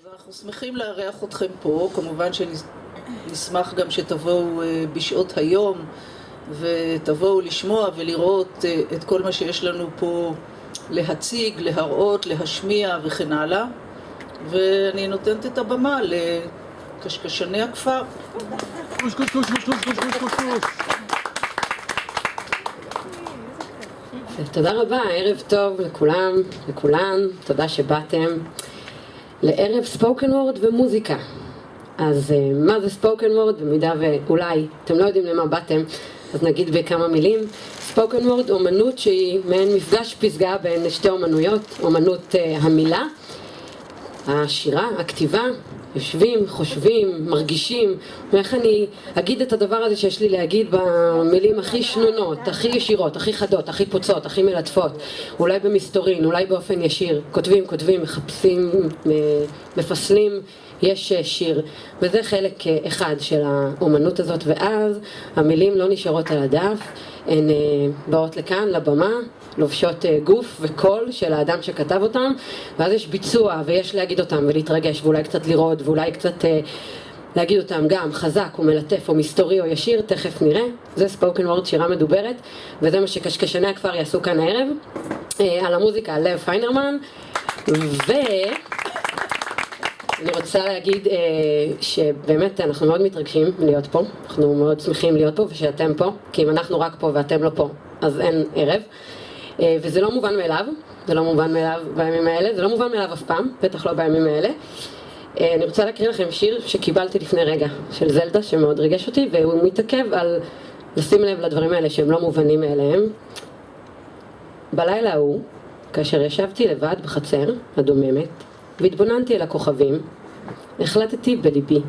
אז אנחנו שמחים לארח אתכם פה, כמובן שנשמח גם שתבואו בשעות היום ותבואו לשמוע ולראות את כל מה שיש לנו פה להציג, להראות, להשמיע וכן הלאה. ואני נותנת את הבמה לקשקשני הכפר. תודה רבה, ערב טוב לכולם, לכולן, תודה שבאתם לערב ספוקן וורד ומוזיקה. אז מה זה ספוקן וורד? במידה ואולי אתם לא יודעים למה באתם, אז נגיד בכמה מילים. ספוקן וורד אומנות שהיא מעין מפגש פסגה בין שתי אומנויות, אומנות המילה, השירה, הכתיבה, יושבים, חושבים, מרגישים, ואיך אני אגיד את הדבר הזה שיש לי להגיד במילים הכי שנונות, הכי ישירות, הכי חדות, הכי פוצות, הכי מלטפות, אולי במסתורין, אולי באופן ישיר, כותבים, מחפשים, מפסלים, יש שיר, וזה חלק אחד של האומנות הזאת, ואז המילים לא נשארות על הדף, הן באות לכאן, לבמה, לובשות גוף וקול של האדם שכתב אותם, ואז יש ביצוע ויש להגיד אותם ולהתרגש ואולי קצת לראות ואולי קצת להגיד אותם גם חזק או מלטף או מסתורי או ישיר, תכף נראה. זה ספוקן וורד, שירה מדוברת, וזה מה שקשקשני הכפר יעשו כאן הערב. על המוזיקה לב פיינרמן, ואני רוצה להגיד שבאמת אנחנו מאוד מתרגשים להיות פה, אנחנו מאוד שמחים להיות פה ושאתם פה, כי אם אנחנו רק פה ואתם לא פה אז אין ערב. וזה לא מובן מאליו, זה לא מובן מאליו בימים האלה, זה לא מובן מאליו אף פעם, בטח לא בימים האלה. אני רוצה להקריא לכם שיר שקיבלתי לפני רגע, של זלדה, שמאוד ריגש אותי, והוא מתעכב על לשים לב לדברים האלה שהם לא מובנים מאליהם. בלילה ההוא, כאשר ישבתי לבד בחצר הדוממת, והתבוננתי אל הכוכבים, החלטתי בליבי,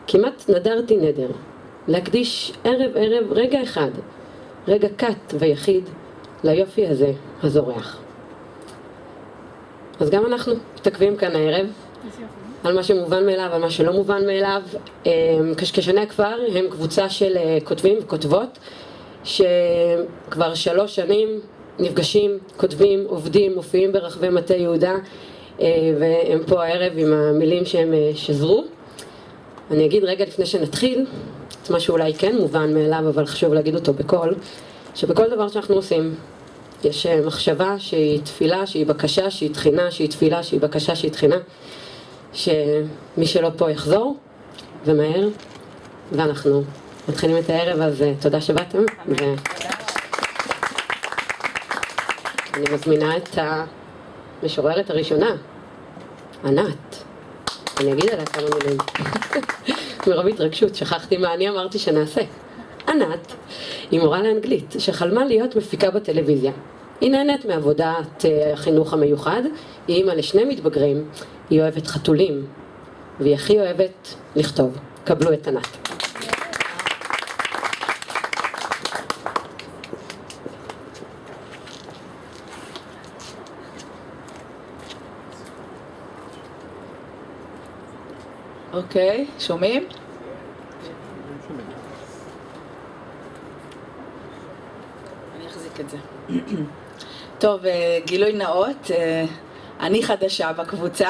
כמעט נדרתי נדר, להקדיש ערב רגע אחד, רגע קט ויחיד, ליופי הזה, הזורח. אז גם אנחנו מתעכבים כאן הערב, על מה שמובן מאליו, על מה שלא מובן מאליו. קשקשני הכפר הם קבוצה של כותבים וכותבות, שכבר 3 שנים נפגשים, כותבים, עובדים, מופיעים ברחבי מטה יהודה, והם פה הערב עם המילים שהם שזרו. אני אגיד רגע לפני שנתחיל, את מה שאולי כן מובן מאליו, אבל חשוב להגיד אותו בקול, שבכל דבר שאנחנו עושים, יש מחשבה שהיא תפילה, שהיא בקשה, שהיא תחינה, שהיא תפילה, שהיא בקשה, שהיא תחינה, שמי שלא פה יחזור, ומהר, ואנחנו מתחילים את הערב, אז תודה שבאתם, ואני מזמינה את המשוררת הראשונה, ענת. אני אגיד עליה כמה מילים. מרוב התרגשות, שכחתי מה אני אמרתי שנעשה. ענת היא מורה לאנגלית שחלמה להיות מפיקה בטלוויזיה. היא נהנית מעבודת החינוך המיוחד, היא אימא לשני מתבגרים, היא אוהבת חתולים, והיא הכי אוהבת לכתוב. קבלו את ענת. אוקיי, שומעים? אני אחזיק את זה. טוב, גילוי נאות, אני חדשה בקבוצה,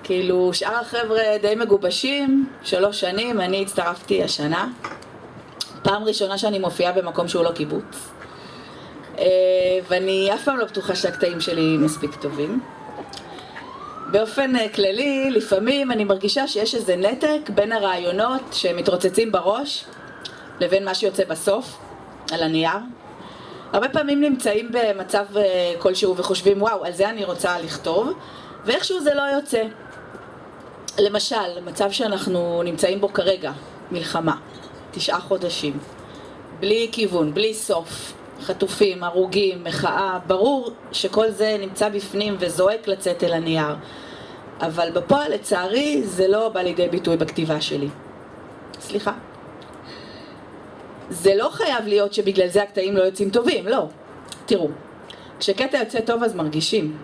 כאילו שאר החבר'ה די מגובשים, 3 שנים, אני הצטרפתי השנה, פעם ראשונה שאני מופיעה במקום שהוא לא קיבוץ, ואני אף פעם לא בטוחה שהקטעים שלי מספיק טובים. באופן כללי, לפעמים אני מרגישה שיש איזה נתק בין הרעיונות שמתרוצצים בראש לבין מה שיוצא בסוף, על הנייר. הרבה פעמים נמצאים במצב כלשהו וחושבים, וואו, על זה אני רוצה לכתוב, ואיכשהו זה לא יוצא. למשל, מצב שאנחנו נמצאים בו כרגע, מלחמה, 9 חודשים, בלי כיוון, בלי סוף, חטופים, הרוגים, מחאה, ברור שכל זה נמצא בפנים וזועק לצאת אל הנייר. אבל בפועל, לצערי, זה לא בא לידי ביטוי בכתיבה שלי. סליחה. זה לא חייב להיות שבגלל זה הקטעים לא יוצאים טובים, לא. תראו, כשקטע יוצא טוב אז מרגישים.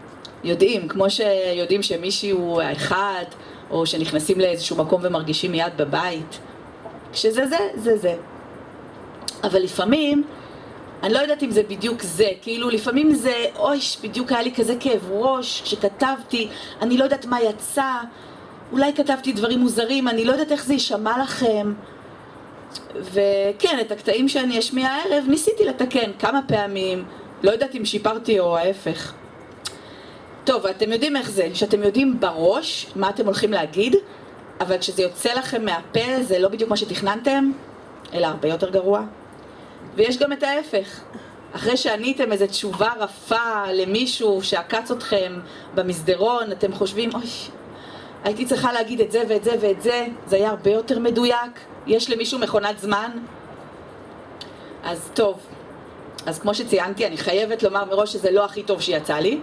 יודעים, כמו שיודעים שמישהי הוא האחד, או שנכנסים לאיזשהו מקום ומרגישים מיד בבית. כשזה זה, זה זה. אבל לפעמים אני לא יודעת אם זה בדיוק זה, כאילו לפעמים זה, אוי, בדיוק היה לי כזה כאב ראש כשכתבתי, אני לא יודעת מה יצא, אולי כתבתי דברים מוזרים, אני לא יודעת איך זה יישמע לכם. וכן, את הקטעים שאני אשמיע הערב ניסיתי לתקן כמה פעמים, לא יודעת אם שיפרתי או ההפך. טוב, אתם יודעים איך זה, שאתם יודעים בראש מה אתם הולכים להגיד, אבל כשזה יוצא לכם מהפה זה לא בדיוק מה שתכננתם, אלא הרבה יותר גרוע. ויש גם את ההפך. אחרי שעניתם איזו תשובה רפה למישהו שעקץ אתכם במסדרון, אתם חושבים, אוי, הייתי צריכה להגיד את זה ואת זה ואת זה, זה היה הרבה יותר מדויק. יש למישהו מכונת זמן? אז טוב, אז כמו שציינתי, אני חייבת לומר מראש שזה לא הכי טוב שיצא לי.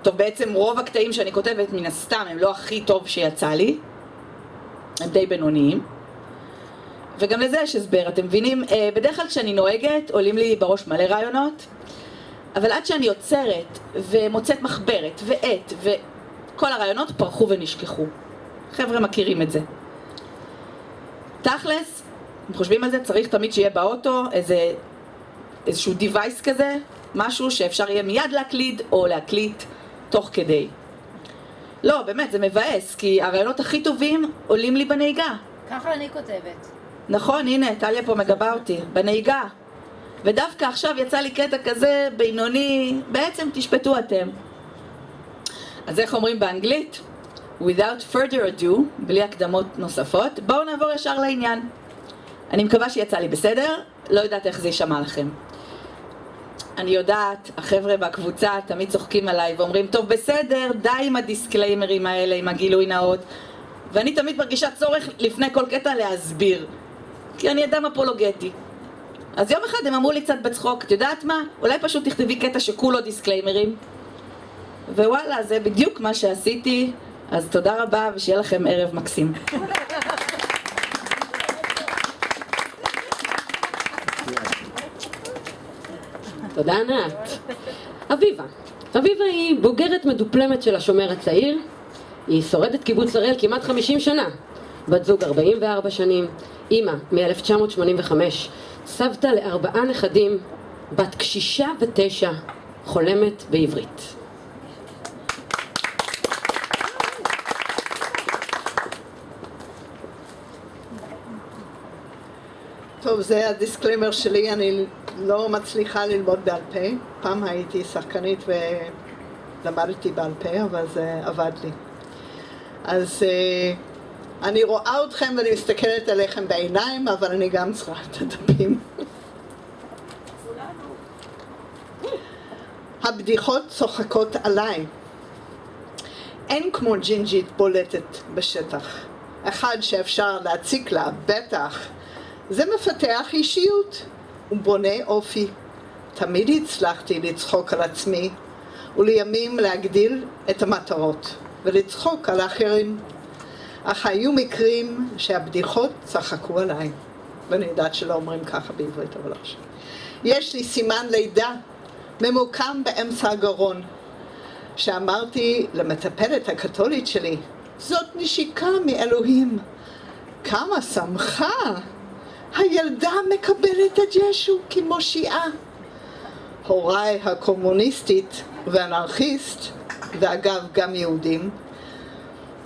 טוב, בעצם רוב הקטעים שאני כותבת מן הסתם הם לא הכי טוב שיצא לי, הם די בינוניים. וגם לזה יש הסבר, אתם מבינים? בדרך כלל כשאני נוהגת עולים לי בראש מלא רעיונות, אבל עד שאני יוצרת ומוצאת מחברת ועט וכל הרעיונות פרחו ונשכחו. חבר'ה מכירים את זה. תכלס, אם חושבים על זה, צריך תמיד שיהיה באוטו איזשהו device כזה, משהו שאפשר יהיה מיד להקליד או להקליט תוך כדי. לא, באמת, זה מבאס, כי הרעיונות הכי טובים עולים לי בנהיגה. ככה אני כותבת. נכון, הנה, טליה פה מגבה אותי, בנהיגה. ודווקא עכשיו יצא לי קטע כזה בינוני, בעצם תשפטו אתם. אז איך אומרים באנגלית? Without further ado, בלי הקדמות נוספות, בואו נעבור ישר לעניין. אני מקווה שיצא לי בסדר, לא יודעת איך זה יישמע לכם. אני יודעת, החבר'ה בקבוצה תמיד צוחקים עליי ואומרים, טוב בסדר, די עם הדיסקליימרים האלה, עם הגילוי נאות. ואני תמיד מרגישה צורך לפני כל קטע להסביר, כי אני אדם אפולוגטי. אז יום אחד הם אמרו לי קצת בצחוק, את יודעת מה? אולי פשוט תכתבי קטע שכולו דיסקליימרים. ווואלה, זה בדיוק מה שעשיתי, אז תודה רבה ושיהיה לכם ערב מקסים. תודה ענת. אביבה. אביבה היא בוגרת מדופלמת של השומר הצעיר. היא שורדת קיבוץ הראל כמעט 50 שנה. בת זוג 44 שנים. אימא מ-1985. סבתא ל4 נכדים. בת קשישה ו9. חולמת בעברית. טוב, זה הדיסקליימר שלי, אני לא מצליחה ללמוד בעל פה. פעם הייתי שחקנית ולמדתי בעל פה, אבל זה עבד לי. אז אני רואה אתכם ואני מסתכלת עליכם בעיניים, אבל אני גם צריכה את הדפים. הבדיחות צוחקות עליי. אין כמו ג'ינג'ית בולטת בשטח. אחד שאפשר להציק לה, בטח. זה מפתח אישיות ובונה אופי. תמיד הצלחתי לצחוק על עצמי, ולימים להגדיל את המטרות ולצחוק על האחרים. אך היו מקרים שהבדיחות צחקו עליי, ואני יודעת שלא אומרים ככה בעברית, אבל עכשיו. יש לי סימן לידה ממוקם באמצע הגרון, שאמרתי למטפלת הקתולית שלי, זאת נשיקה מאלוהים. כמה שמחה! הילדה מקבלת את ישו כמושיעה. הוריי הקומוניסטית ואנרכיסט, ואגב גם יהודים,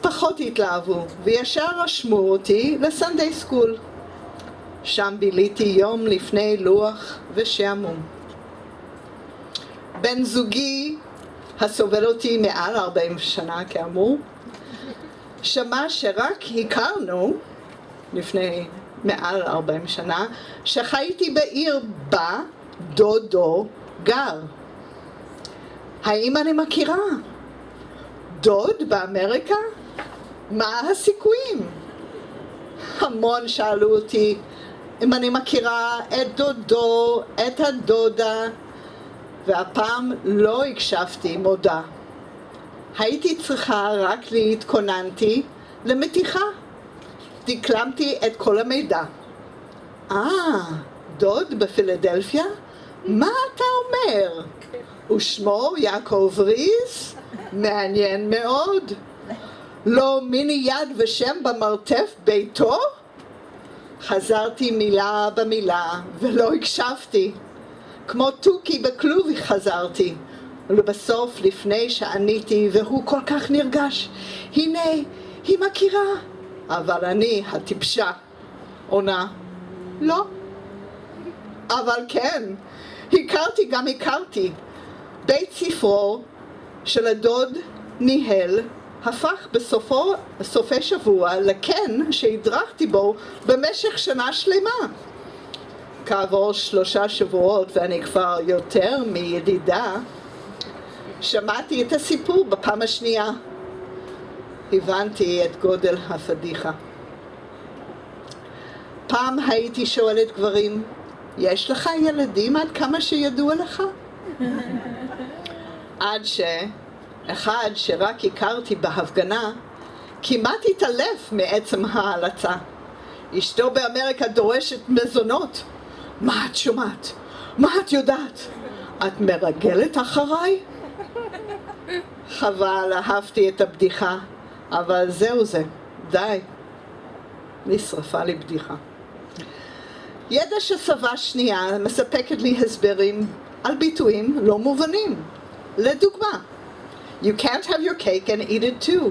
פחות התלהבו וישר רשמו אותי לסנדיי סקול. שם ביליתי יום לפני לוח ושעמום. בן זוגי, הסובל אותי מעל 40 שנה כאמור, שמע שרק הכרנו לפני מעל 40 שנה, שחייתי בעיר בה דודו גר. האם אני מכירה? דוד באמריקה? מה הסיכויים? המון שאלו אותי אם אני מכירה את דודו, את הדודה, והפעם לא הקשבתי, מודה. הייתי צריכה רק להתכוננתי למתיחה. דקלמתי את כל המידע. דוד בפילדלפיה? מה אתה אומר? ושמו יעקב ריס? מעניין מאוד. לא מיני יד ושם במרתף ביתו? חזרתי מילה במילה ולא הקשבתי. כמו תוכי בכלוב חזרתי. ולבסוף, לפני שעניתי, והוא כל כך נרגש, הנה, היא מכירה. אבל אני, הטיפשה, עונה, לא. אבל כן, הכרתי. בית ספרו של הדוד ניהל הפך בסופי שבוע לקן שהדרכתי בו במשך שנה שלמה. כעבור 3 שבועות, ואני כבר יותר מידידה, שמעתי את הסיפור בפעם השנייה. הבנתי את גודל הפדיחה. פעם הייתי שואלת גברים, יש לך ילדים עד כמה שידוע לך? עד שאחד שרק הכרתי בהפגנה, כמעט התעלף מעצם ההלצה. אשתו באמריקה דורשת מזונות. מה את שומעת? מה את יודעת? את מרגלת אחריי? חבל, אהבתי את הבדיחה, אבל זהו זה, די. נשרפה לי בדיחה. ידע ששפה שנייה מספקת לי הסברים על ביטויים לא מובנים. לדוגמה, you can't have your cake and eat it too.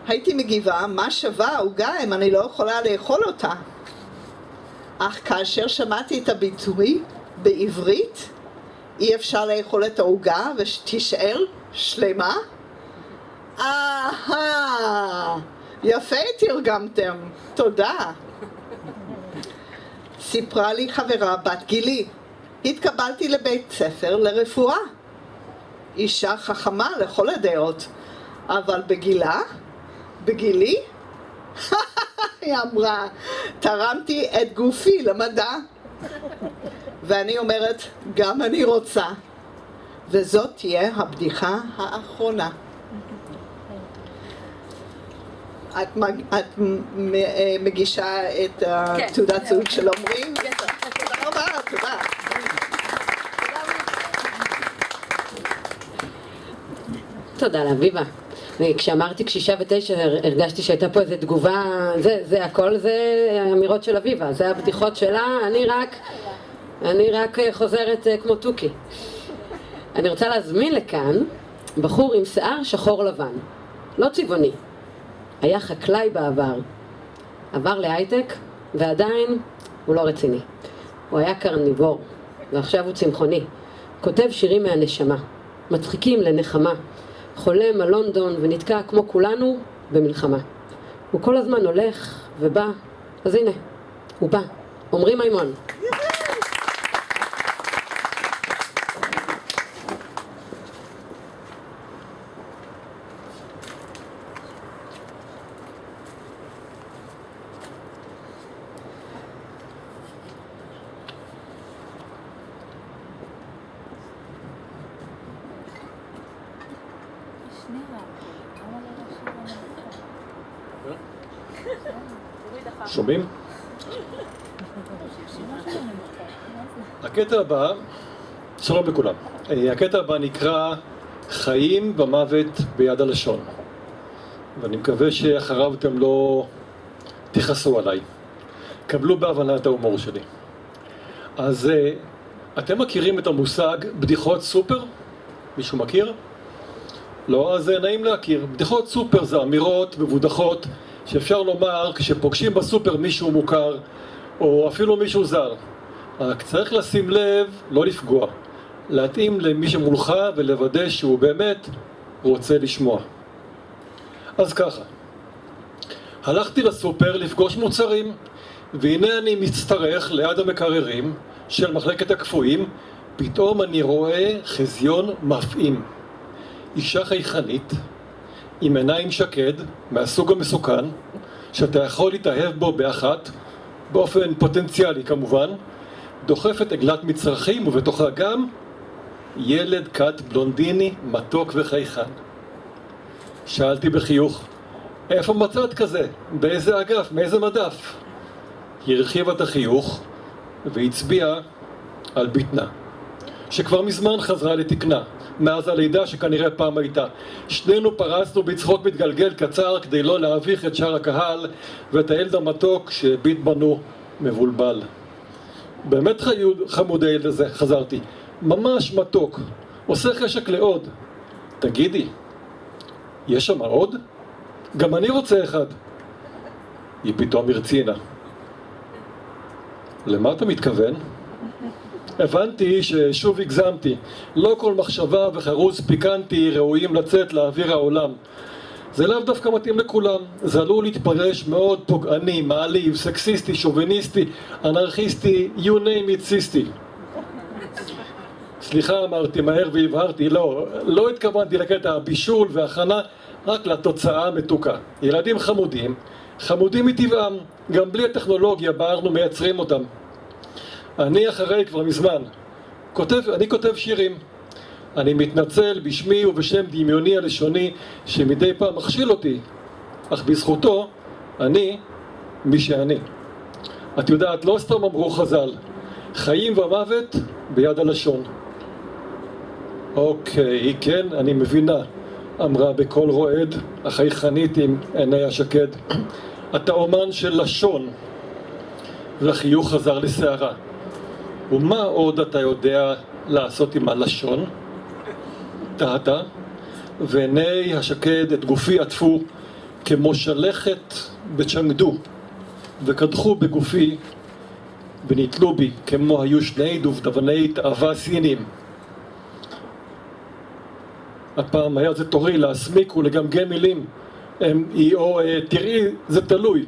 הייתי מגיבה, מה שווה העוגה אם אני לא יכולה לאכול אותה? אך כאשר שמעתי את הביטוי בעברית, אי אפשר לאכול את העוגה ושתישאר שלמה? יפה תרגמתם, תודה. סיפרה לי חברה בת גילי, התקבלתי לבית ספר לרפואה. אישה חכמה לכל הדעות, אבל בגילי? היא אמרה, תרמתי את גופי למדע. ואני אומרת, גם אני רוצה. וזאת תהיה הבדיחה האחרונה. את מגישה את תעודת זהות של עומרי? תודה רבה, תודה. תודה לאביבה. כשאמרתי קשישה ו9 הרגשתי שהייתה פה איזו תגובה, זה הכל זה אמירות של אביבה, זה הבדיחות שלה, אני רק חוזרת כמו תוכי. אני רוצה להזמין לכאן בחור עם שיער שחור לבן, לא צבעוני, היה חקלאי בעבר, עבר להייטק ועדיין הוא לא רציני. הוא היה קרניבור ועכשיו הוא צמחוני, כותב שירים מהנשמה, מצחיקים לנחמה, חולם על לונדון ונתקע כמו כולנו במלחמה. הוא כל הזמן הולך ובא, אז הנה, הוא בא. עומרי מימון. שומעים? הקטע הבא, שלום לכולם, הקטע הבא נקרא חיים ומוות ביד הלשון, ואני מקווה שאחריו אתם לא תכעסו עליי, קבלו בהבנה את ההומור שלי. אז אתם מכירים את המושג בדיחות סופר? מישהו מכיר? לא? אז נעים להכיר. בדיחות סופר זה אמירות מבודחות שאפשר לומר כשפוגשים בסופר מישהו מוכר או אפילו מישהו זר. רק צריך לשים לב, לא לפגוע, להתאים למי שמולך ולוודא שהוא באמת רוצה לשמוע. אז ככה, הלכתי לסופר לפגוש מוצרים, והנה אני מצטרך ליד המקררים של מחלקת הקפואים, פתאום אני רואה חזיון מפעים. אישה חייכנית, עם עיניים שקד, מהסוג המסוכן, שאתה יכול להתאהב בו באחת, באופן פוטנציאלי כמובן, דוחפת עגלת מצרכים ובתוכה גם ילד קט בלונדיני מתוק וחייכן. שאלתי בחיוך, איפה מצאת כזה? באיזה אגף? מאיזה מדף? היא הרחיבה את החיוך והצביעה על בטנה, שכבר מזמן חזרה לתקנה, מאז הלידה שכנראה פעם הייתה. שנינו פרצנו בצחוק מתגלגל קצר כדי לא להביך את שאר הקהל ואת הילד המתוק שהביט בנו מבולבל. באמת חמוד הילד הזה, חזרתי. ממש מתוק. עושה חשק לעוד. תגידי, יש שם עוד? גם אני רוצה אחד. היא פתאום הרצינה. למה אתה מתכוון? הבנתי ששוב הגזמתי. לא כל מחשבה וחרוץ פיקנטי ראויים לצאת לאוויר העולם. זה לאו דווקא מתאים לכולם. זה עלול להתפרש מאוד פוגעני, מעליב, סקסיסטי, שוביניסטי, אנרכיסטי, you name it, סיסטי. סליחה, אמרתי מהר והבהרתי, לא התכוונתי לקטע הבישול והכנה, רק לתוצאה המתוקה. ילדים חמודים, חמודים מטבעם, גם בלי הטכנולוגיה בה אנחנו מייצרים אותם. אני אחרי כבר מזמן, אני כותב שירים. אני מתנצל בשמי ובשם דמיוני הלשוני שמדי פעם מכשיל אותי, אך בזכותו אני מי שאני. את יודעת, לא סתם אמרו חז"ל, חיים ומוות ביד הלשון. אוקיי, כן, אני מבינה, אמרה בקול רועד, החייכנית עם עיני השקד. אתה אומן של לשון. והחיוך חזר לסערה. ומה עוד אתה יודע לעשות עם הלשון? תהתה, ועיני השקד את גופי עטפו כמו שלכת בצ'נגדו, וקדחו בגופי ונתלו בי כמו היו שני דובדבני תאווה סינים. הפעם היה זה תורי להסמיק ולגמגם מילים, או תראי, זה תלוי.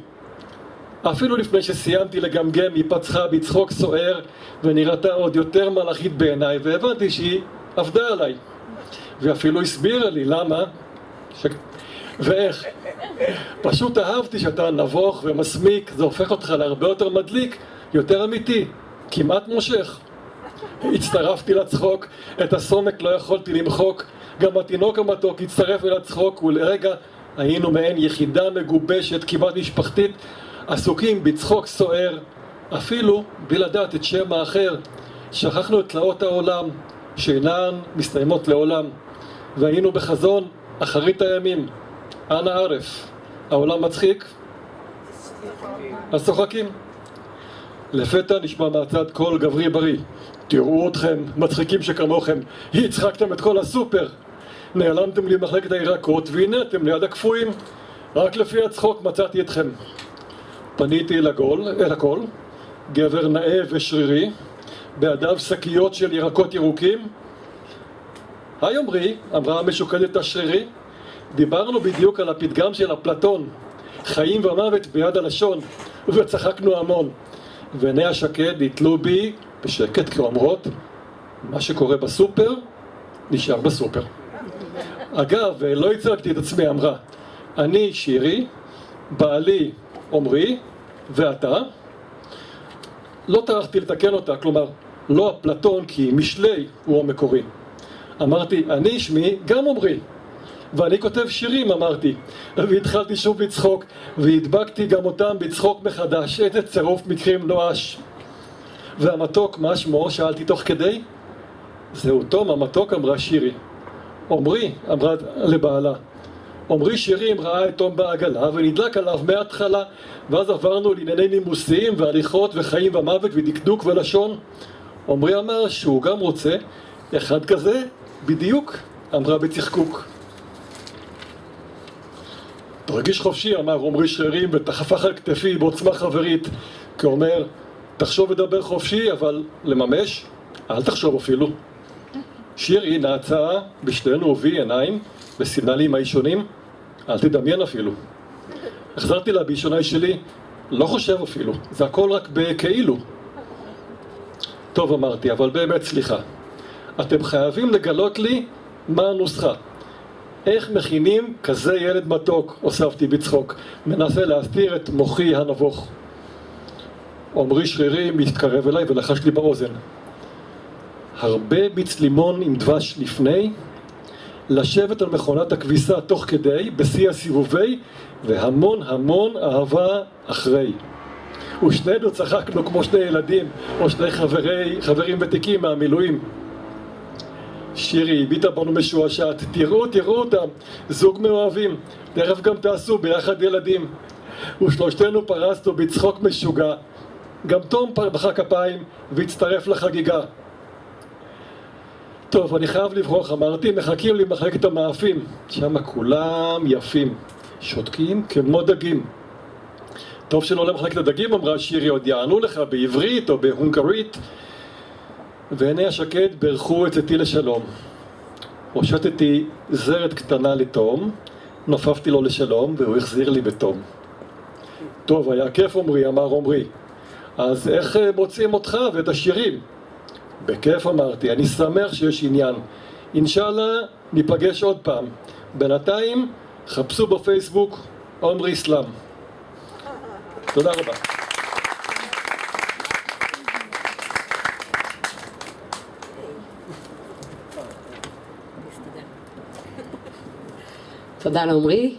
אפילו לפני שסיימתי לגמגם היא פצחה בצחוק סוער ונראתה עוד יותר מלאכית בעיניי, והבנתי שהיא עבדה עליי ואפילו הסבירה לי למה ואיך. פשוט אהבתי שאתה נבוך ומסמיק, זה הופך אותך להרבה יותר מדליק, יותר אמיתי, כמעט מושך. הצטרפתי לצחוק, את הסומק לא יכולתי למחוק, גם התינוק המתוק הצטרף אל הצחוק, ולרגע היינו מעין יחידה מגובשת, כמעט משפחתית, עסוקים בצחוק סוער, אפילו בלי לדעת את שם האחר. שכחנו את תלאות העולם שאינן מסתיימות לעולם, והיינו בחזון אחרית הימים. אנא ערף, העולם מצחיק? אז צוחקים. לפתע נשמע מהצד קול גברי בריא. תראו אתכם, מצחיקים שכמוכם, הצחקתם את כל הסופר. נעלמתם לי מחלקת הירקות והנה אתם ליד הקפואים. רק לפי הצחוק מצאתי אתכם. פניתי אל הקול, גבר נאה ושרירי, בידיו שקיות של ירקות ירוקים. היי עמרי, אמרה המשוקדת השרירי, דיברנו בדיוק על הפתגם של אפלטון, חיים ומוות ביד הלשון, וצחקנו המון. ועיני השקד התלו בי בשקט כאומרות, מה שקורה בסופר, נשאר בסופר. אגב, לא הצגתי את עצמי, אמרה, אני שירי, בעלי עמרי, ואתה. לא טרחתי לתקן אותה, כלומר, לא אפלטון כי משלי הוא המקורי. אמרתי, אני שמי גם עמרי, ואני כותב שירים, אמרתי, והתחלתי שוב לצחוק, והדבקתי גם אותם בצחוק מחדש, איזה צירוף מקרים נואש. והמתוק, מה שמו? שאלתי תוך כדי. זהו תום, המתוק, אמרה שירי. עמרי, אמרה לבעלה. עמרי שירים ראה את תום בעגלה ונדלק עליו מההתחלה, ואז עברנו לענייני נימוסים והליכות וחיים ומוות ודקדוק ולשון. עמרי אמר שהוא גם רוצה אחד כזה בדיוק, אמרה בצחקוק. תרגיש חופשי, אמר עמרי שירים ותחפך על כתפי בעוצמה חברית, כאומר, תחשוב ודבר חופשי, אבל לממש, אל תחשוב אפילו. שירי נעצה בשתינו ובי עיניים וסימנה לי עם האישונים, אל תדמיין אפילו. החזרתי לה באישוני שלי, לא חושב אפילו, זה הכל רק בכאילו. טוב, אמרתי, אבל באמת סליחה. אתם חייבים לגלות לי מה הנוסחה. איך מכינים כזה ילד מתוק, הוספתי בצחוק, מנסה להסתיר את מוחי הנבוך. עמרי שרירי מתקרב אליי ולחש לי באוזן. הרבה ביץ לימון עם דבש לפני, לשבת על מכונת הכביסה תוך כדי, בשיא הסיבובי, והמון המון אהבה אחרי. ושנינו צחקנו כמו שני ילדים, או שני חברים ותיקים מהמילואים. שירי הביטה בנו משועשעת, תראו אותם, זוג מאוהבים, תכף גם תעשו ביחד ילדים. ושלושתנו פרסנו בצחוק משוגע, גם תום מחא כפיים והצטרף לחגיגה. טוב, אני חייב לברוח, אמרתי, מחכים לי מחלקת המאפים. שם כולם יפים, שותקים כמו דגים. טוב שלא למחלקת הדגים, אמרה שירי, עוד יענו לך בעברית או בהונגרית. ועיני השקט ברכו עצתי לשלום. הושטתי זרת קטנה לתום, נופפתי לו לשלום והוא החזיר לי בתום. טוב, היה כיף עומרי, אמר עומרי. אז איך מוצאים אותך ואת השירים? בכיף אמרתי, אני שמח שיש עניין. אינשאללה ניפגש עוד פעם. בינתיים חפשו בפייסבוק עומרי סלאם. תודה רבה. תודה לעומרי,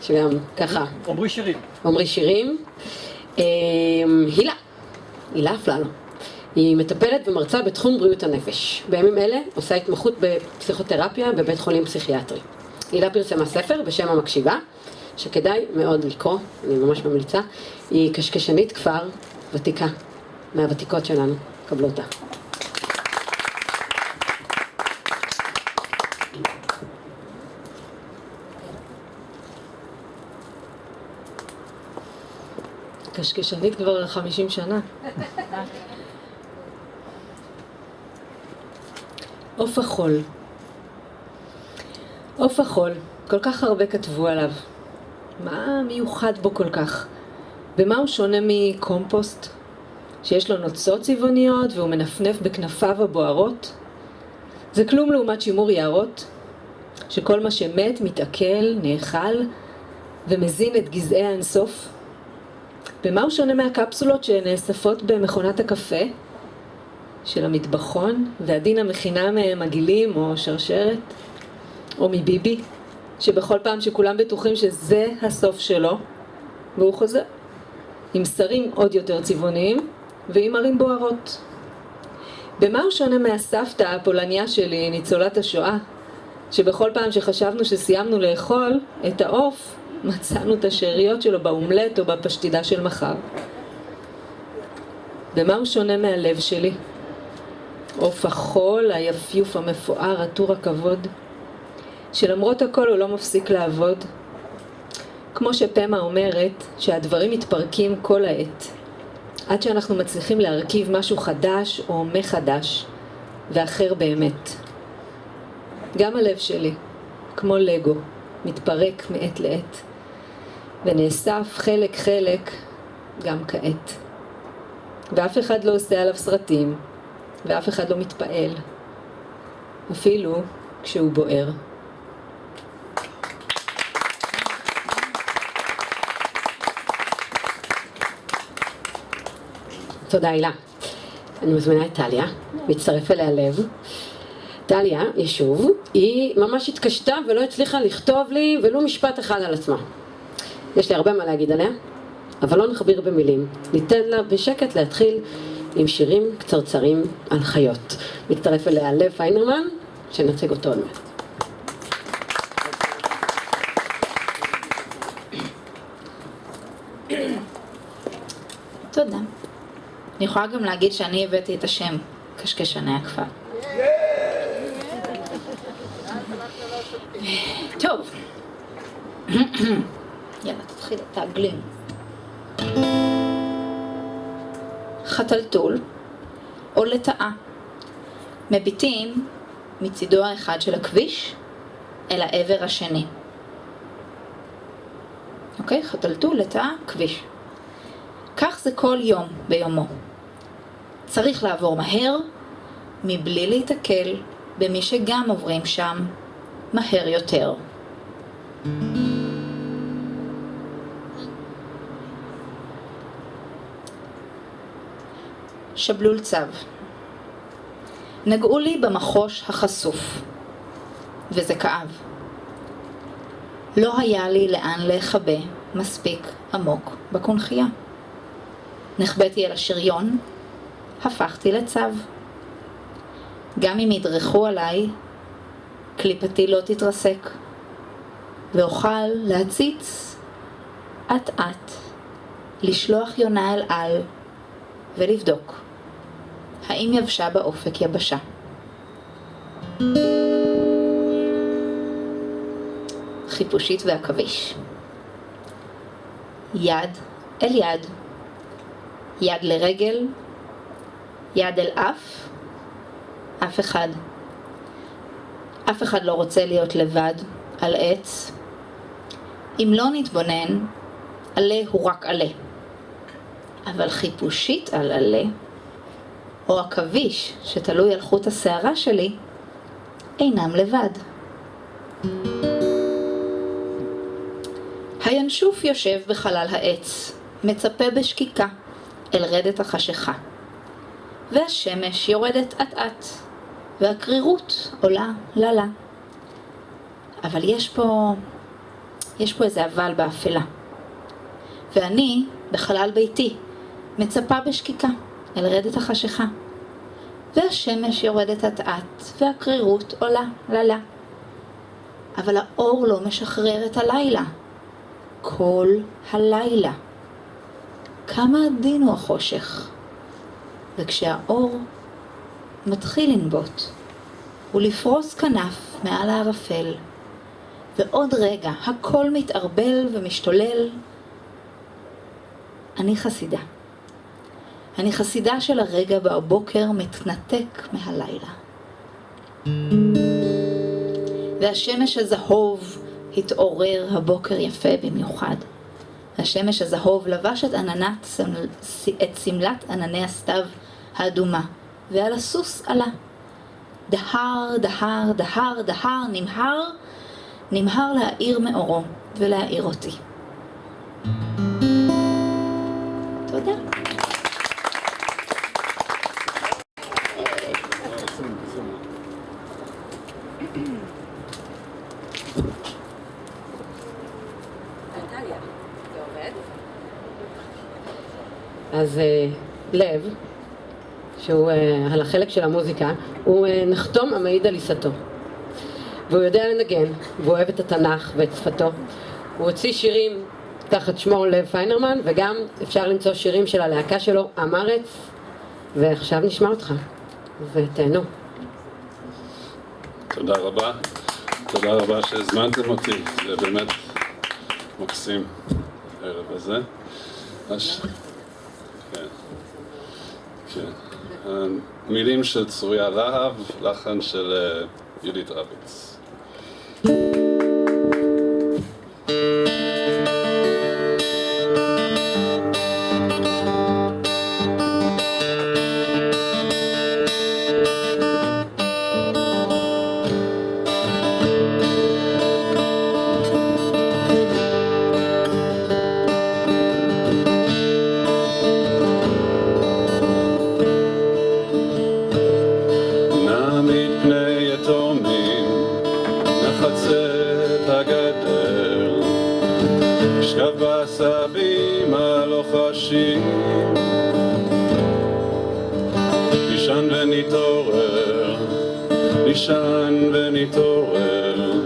שגם ככה. עומרי שירים. עומרי שירים. הילה אפללו. היא מטפלת ומרצה בתחום בריאות הנפש. בימים אלה עושה התמחות בפסיכותרפיה בבית חולים פסיכיאטרי. הילה פרסמה ספר בשם המקשיבה, שכדאי מאוד לקרוא, אני ממש ממליצה. היא קשקשנית כפר ותיקה, מהוותיקות שלנו. קבלו אותה. קשקשנית כבר 50 שנה. עוף החול. עוף החול, כל כך הרבה כתבו עליו. מה מיוחד בו כל כך? במה הוא שונה מקומפוסט? שיש לו נוצות צבעוניות והוא מנפנף בכנפיו הבוערות? זה כלום לעומת שימור יערות, שכל מה שמת מתעכל, נאכל ומזין את גזעי האינסוף. במה הוא שונה מהקפסולות שנאספות במכונת הקפה של המטבחון והדין המכינה מגילים או שרשרת? או מביבי, שבכל פעם שכולם בטוחים שזה הסוף שלו, והוא חוזר עם שרים עוד יותר צבעוניים ועם ערים בוערות. במה הוא שונה מהסבתא הפולניה שלי, ניצולת השואה, שבכל פעם שחשבנו שסיימנו לאכול את העוף, מצאנו את השאריות שלו באומלט או בפשטידה של מחר. במה הוא שונה מהלב שלי? עוף החול, היפיוף המפואר, עטור הכבוד, שלמרות הכל הוא לא מפסיק לעבוד. כמו שפמה אומרת, שהדברים מתפרקים כל העת, עד שאנחנו מצליחים להרכיב משהו חדש או מחדש, ואחר באמת. גם הלב שלי, כמו לגו, מתפרק מעת לעת, ונאסף חלק חלק גם כעת. ואף אחד לא עושה עליו סרטים, ואף אחד לא מתפעל, אפילו כשהוא בוער. תודה הילה. אני מזמינה את טליה, מצטרף אליה לב. טליה, ישוב, היא ממש התקשתה ולא הצליחה לכתוב לי ולו משפט אחד על עצמה. יש לי הרבה מה להגיד עליה, אבל לא נכביר במילים. ניתן לה בשקט להתחיל עם שירים קצרצרים על חיות. מצטרף אליה לב פיינרמן, שנציג אותו עוד מעט. תודה. אני יכולה גם להגיד שאני הבאתי את השם קשקשני הכפר. טוב. יאללה, תתחיל את העגלים. חתלתול או לטאה. מביטים מצידו האחד של הכביש אל העבר השני. אוקיי? חתלתול, לטאה, כביש. כך זה כל יום ביומו. צריך לעבור מהר, מבלי להתקל במי שגם עוברים שם מהר יותר. שבלול צו. נגעו לי במחוש החשוף, וזה כאב. לא היה לי לאן להיחבא מספיק עמוק בקונחייה. נחבאתי אל השריון, הפכתי לצו. גם אם ידרכו עליי, קליפתי לא תתרסק, ואוכל להציץ אט אט, לשלוח יונה אל על, ולבדוק האם יבשה באופק יבשה. חיפושית ועכביש. יד אל יד, יד לרגל, יד אל אף אחד. אף אחד לא רוצה להיות לבד על עץ. אם לא נתבונן, עלה הוא רק עלה. אבל חיפושית על עלה, או עכביש שתלוי על חוט השערה שלי, אינם לבד. הינשוף יושב בחלל העץ, מצפה בשקיקה אל רדת החשיכה. והשמש יורדת אט-אט, והקרירות עולה ללה. אבל יש פה איזה אבל באפלה. ואני בחלל ביתי מצפה בשקיקה אל רדת החשיכה. והשמש יורדת אט-אט, והקרירות עולה ללה. אבל האור לא משחרר את הלילה. כל הלילה. כמה עדין הוא החושך. וכשהאור מתחיל לנבוט ולפרוס כנף מעל הערפל, ועוד רגע הכל מתערבל ומשתולל, אני חסידה. אני חסידה של הרגע בבוקר מתנתק מהלילה. והשמש הזהוב התעורר הבוקר יפה במיוחד. השמש הזהוב לבש את סמלת ענני הסתיו האדומה, ועל הסוס עלה. דהר, דהר, דהר, דהר, נמהר להאיר מאורו ולהאיר אותי. תודה. אז לב, שהוא על החלק של המוזיקה, הוא נחתום המעיד על עיסתו. והוא יודע לנגן, והוא אוהב את התנ"ך ואת שפתו. הוא הוציא שירים תחת שמו לב פיינרמן, וגם אפשר למצוא שירים של הלהקה שלו, עם ארץ, ועכשיו נשמע אותך, ותהנו. תודה רבה. תודה רבה שהזמנתם אותי, זה באמת מקסים הערב הזה. כן. המילים של צרויה להב, לחן של יהודית רביץ. נשען ונתעורר,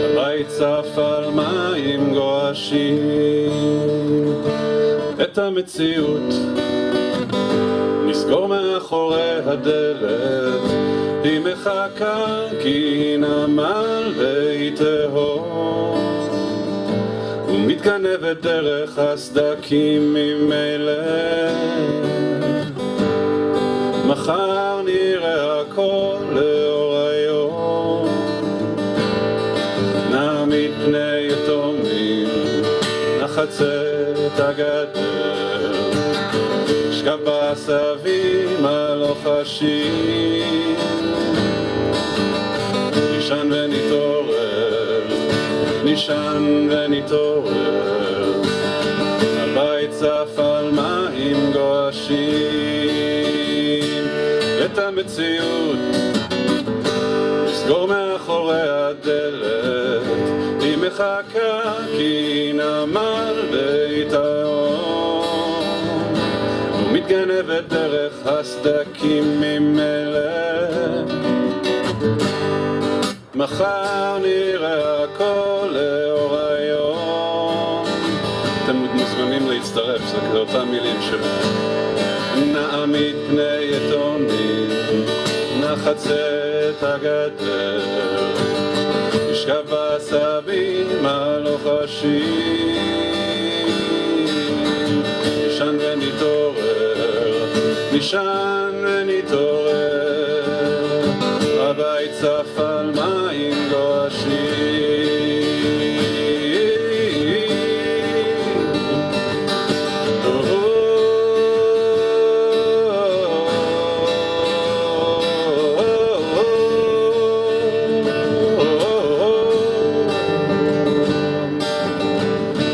הבית צף על מים גועשים. את המציאות נסגור מאחורי הדלת, היא מחכה כי היא נמל והיא תהום, ומתגנבת דרך הסדקים ממילא. מחר נראה הכל לאור היום, נעמיד פני יתומים, נחצה את הגדר, נשכב בעשבים הלוחשים, נשען ונתעורר, נשען ונתעורר, הבית צף על מים גועשים. את המציאות נסגור מאחורי הדלת, היא מחכה כי היא נמל והיא תהום, ומתגנבת דרך הסדקים ממילא. מחר נראה הכל לאור היום, אתם מוזמנים להצטרף, זה אותם מילים של נעמיד פני יתומים, נחצה את הגדר, נשכב בעשבים הלוחשים, נשען ונתעורר, נשען ונתעורר, הבית צף על מים גועשים.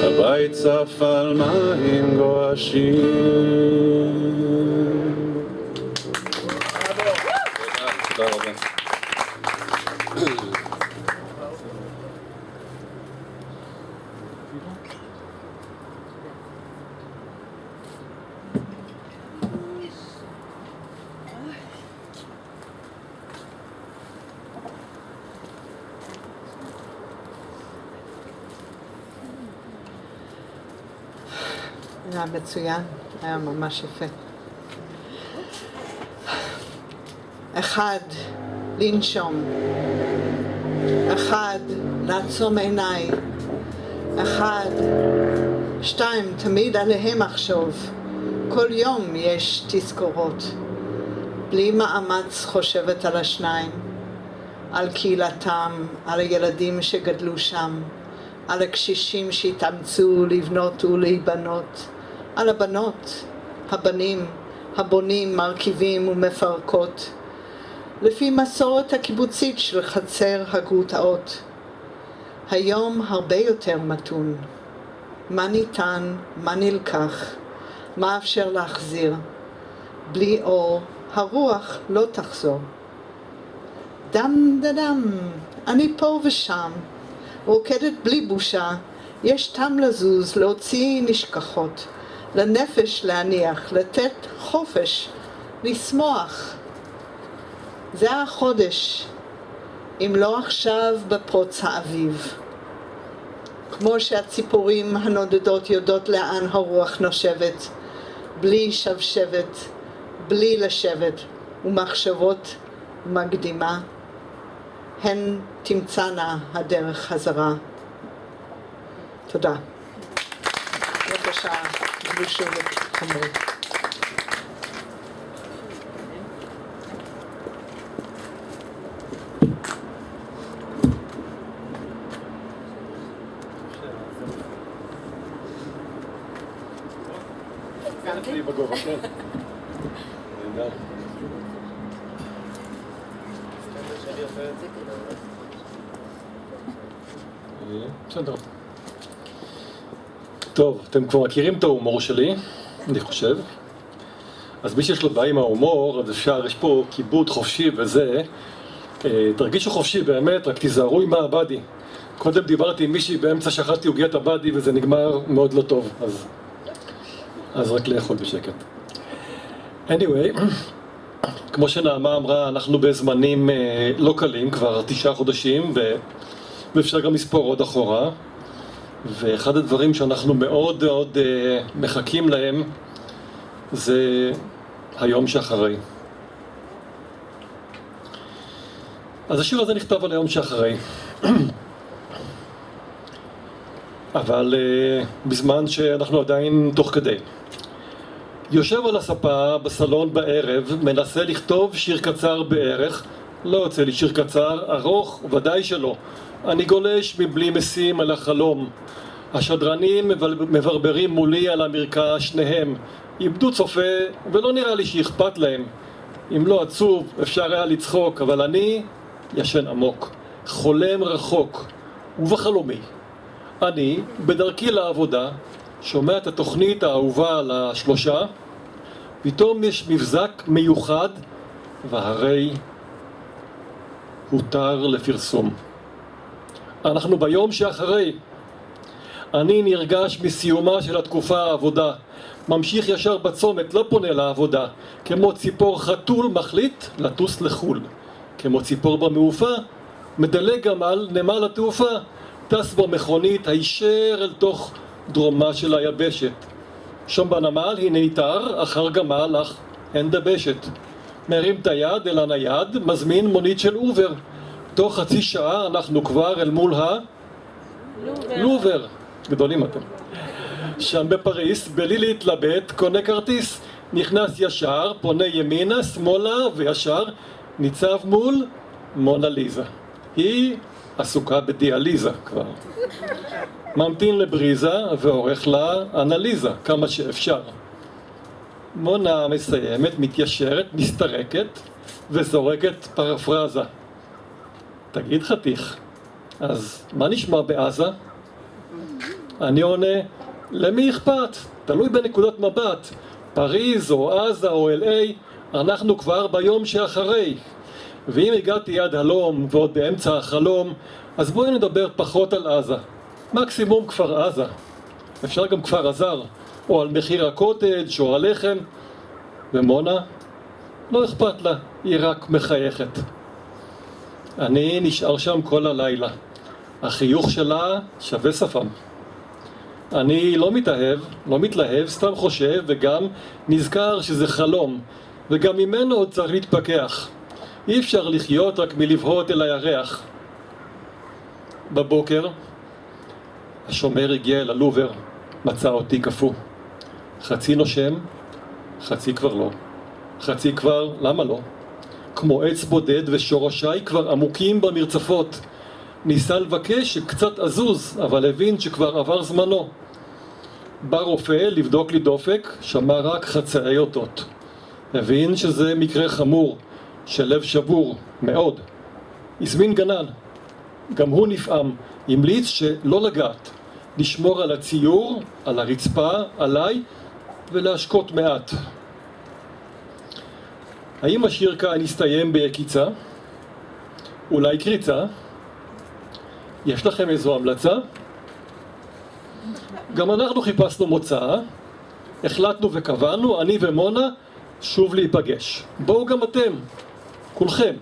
הבית צף על מים גועשים. תודה רבה. היה מצוין, היה ממש יפה. אחד, לנשום. אחד, לעצום עיניי. אחד, שתיים, תמיד עליהם אחשוב. כל יום יש תזכורות. בלי מאמץ חושבת על השניים, על קהילתם, על הילדים שגדלו שם, על הקשישים שהתאמצו לבנות ולהיבנות, על הבנות, הבנים, הבונים, מרכיבים ומפרקות, לפי מסורת הקיבוצית של חצר הגרוטאות. היום הרבה יותר מתון. מה ניתן, מה נלקח, מה אפשר להחזיר. בלי אור, הרוח לא תחזור. דם דדם, אני פה ושם, רוקדת בלי בושה, יש טעם לזוז, להוציא נשכחות, לנפש להניח, לתת חופש, לשמוח. זה החודש, אם לא עכשיו בפרוץ האביב. כמו שהציפורים הנודדות יודעות לאן הרוח נושבת, בלי שבשבת, בלי לשבת ומחשבות מקדימה, הן תמצאנה הדרך חזרה. תודה. בבקשה, גלושו ותחמרו. בגובה, כן. בסדר. טוב, אתם כבר מכירים את ההומור שלי, אני חושב. אז מי שיש לו בעיה עם ההומור, אז אפשר, יש פה כיבוד חופשי וזה. תרגישו חופשי באמת, רק תיזהרו עם הבאדי. קודם דיברתי עם מישהי באמצע שאכלתי עוגיית הבאדי וזה נגמר מאוד לא טוב, אז רק לאכול בשקט. anyway, כמו שנעמה אמרה, אנחנו בזמנים לא קלים, כבר 9 חודשים, ואפשר גם לספור עוד אחורה. ואחד הדברים שאנחנו מאוד מאוד מחכים להם, זה היום שאחרי. אז השיר הזה נכתב על היום שאחרי. אבל בזמן שאנחנו עדיין תוך כדי. יושב על הספה בסלון בערב, מנסה לכתוב שיר קצר בערך, לא יוצא לי שיר קצר, ארוך ודאי שלא. אני גולש מבלי משים על החלום. השדרנים מברברים מולי על המרקע, שניהם איבדו צופה ולא נראה לי שאכפת להם. אם לא עצוב אפשר היה לצחוק, אבל אני ישן עמוק, חולם רחוק ובחלומי. אני בדרכי לעבודה שומע את התוכנית האהובה על השלושה, פתאום יש מבזק מיוחד והרי הותר לפרסום. אנחנו ביום שאחרי. אני נרגש מסיומה של התקופה העבודה, ממשיך ישר בצומת, לא פונה לעבודה, כמו ציפור חתול מחליט לטוס לחול, כמו ציפור במעופה מדלג גם על נמל התעופה, טס במכונית הישר אל תוך דרומה של היבשת. שם בנמל הנה איתר, אחר גמל, אך אין דבשת. מרים את היד אל הנייד, מזמין מונית של אובר. תוך חצי שעה אנחנו כבר אל מול לובר. גדולים אתם. שם בפריס, בלי להתלבט, קונה כרטיס. נכנס ישר, פונה ימינה, שמאלה וישר, ניצב מול מונה ליזה. היא עסוקה בדיאליזה כבר. ממתין לבריזה ועורך לה אנליזה, כמה שאפשר. מונה מסיימת, מתיישרת, מסתרקת וזורקת פרפרזה. תגיד חתיך, אז מה נשמע בעזה? אני עונה, למי אכפת? תלוי בנקודת מבט. פריז או עזה או LA, אנחנו כבר ביום שאחרי. ואם הגעתי עד הלום ועוד באמצע החלום, אז בואי נדבר פחות על עזה. מקסימום כפר עזה. אפשר גם כפר עזר, או על מחיר הקוטג' או הלחם. ומונה? לא אכפת לה, היא רק מחייכת. אני נשאר שם כל הלילה. החיוך שלה שווה שפם. אני לא מתלהב, סתם חושב וגם נזכר שזה חלום, וגם ממנו עוד צריך להתפכח. אי אפשר לחיות רק מלבהות אל הירח. בבוקר השומר הגיע אל הלובר, מצא אותי קפוא. חצי נושם, חצי כבר לא. חצי כבר, למה לא? כמו עץ בודד ושורשיי כבר עמוקים במרצפות. ניסה לבקש שקצת אזוז, אבל הבין שכבר עבר זמנו. בא רופא לבדוק לי דופק, שמע רק חצאי אותות. הבין שזה מקרה חמור, של לב שבור, מאוד. הזמין גנן. גם הוא נפעם, המליץ שלא לגעת, לשמור על הציור, על הרצפה, עליי, ולהשקות מעט. האם השיר כאן יסתיים ביקיצה? אולי קריצה? יש לכם איזו המלצה? גם אנחנו חיפשנו מוצא, החלטנו וקבענו, אני ומונה, שוב להיפגש. בואו גם אתם, כולכם,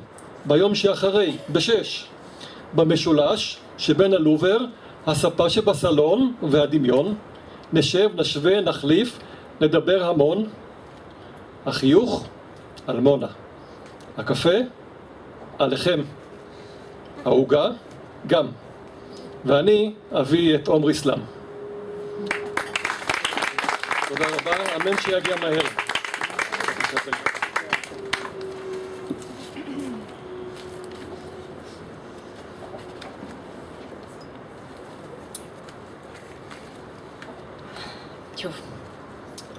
ביום שאחרי, ב6, במשולש שבין הלובר, הספה שבסלון והדמיון, נשב, נשווה, נחליף, נדבר המון. החיוך על מונה, הקפה עליכם, העוגה גם, ואני אביא את עומרי סלאם. תודה רבה, אמן שיגיע מהר. טוב,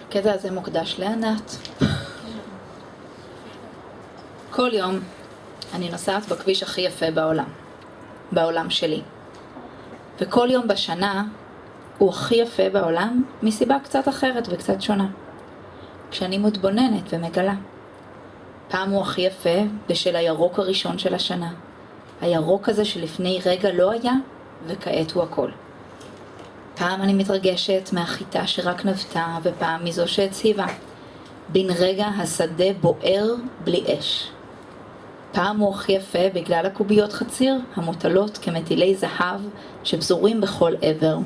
הקטע הזה מוקדש לענת. כל יום אני נוסעת בכביש הכי יפה בעולם שלי. וכל יום בשנה הוא הכי יפה בעולם מסיבה קצת אחרת וקצת שונה. כשאני מתבוננת ומגלה. פעם הוא הכי יפה בשל הירוק הראשון של השנה. הירוק הזה שלפני רגע לא היה וכעת הוא הכל. פעם אני מתרגשת מהחיטה שרק נבטה ופעם מזו שהציבה. בן רגע השדה בוער בלי אש. פעם הוא הכי יפה בגלל הקוביות חציר המוטלות כמטילי זהב שבזורים בכל עבר.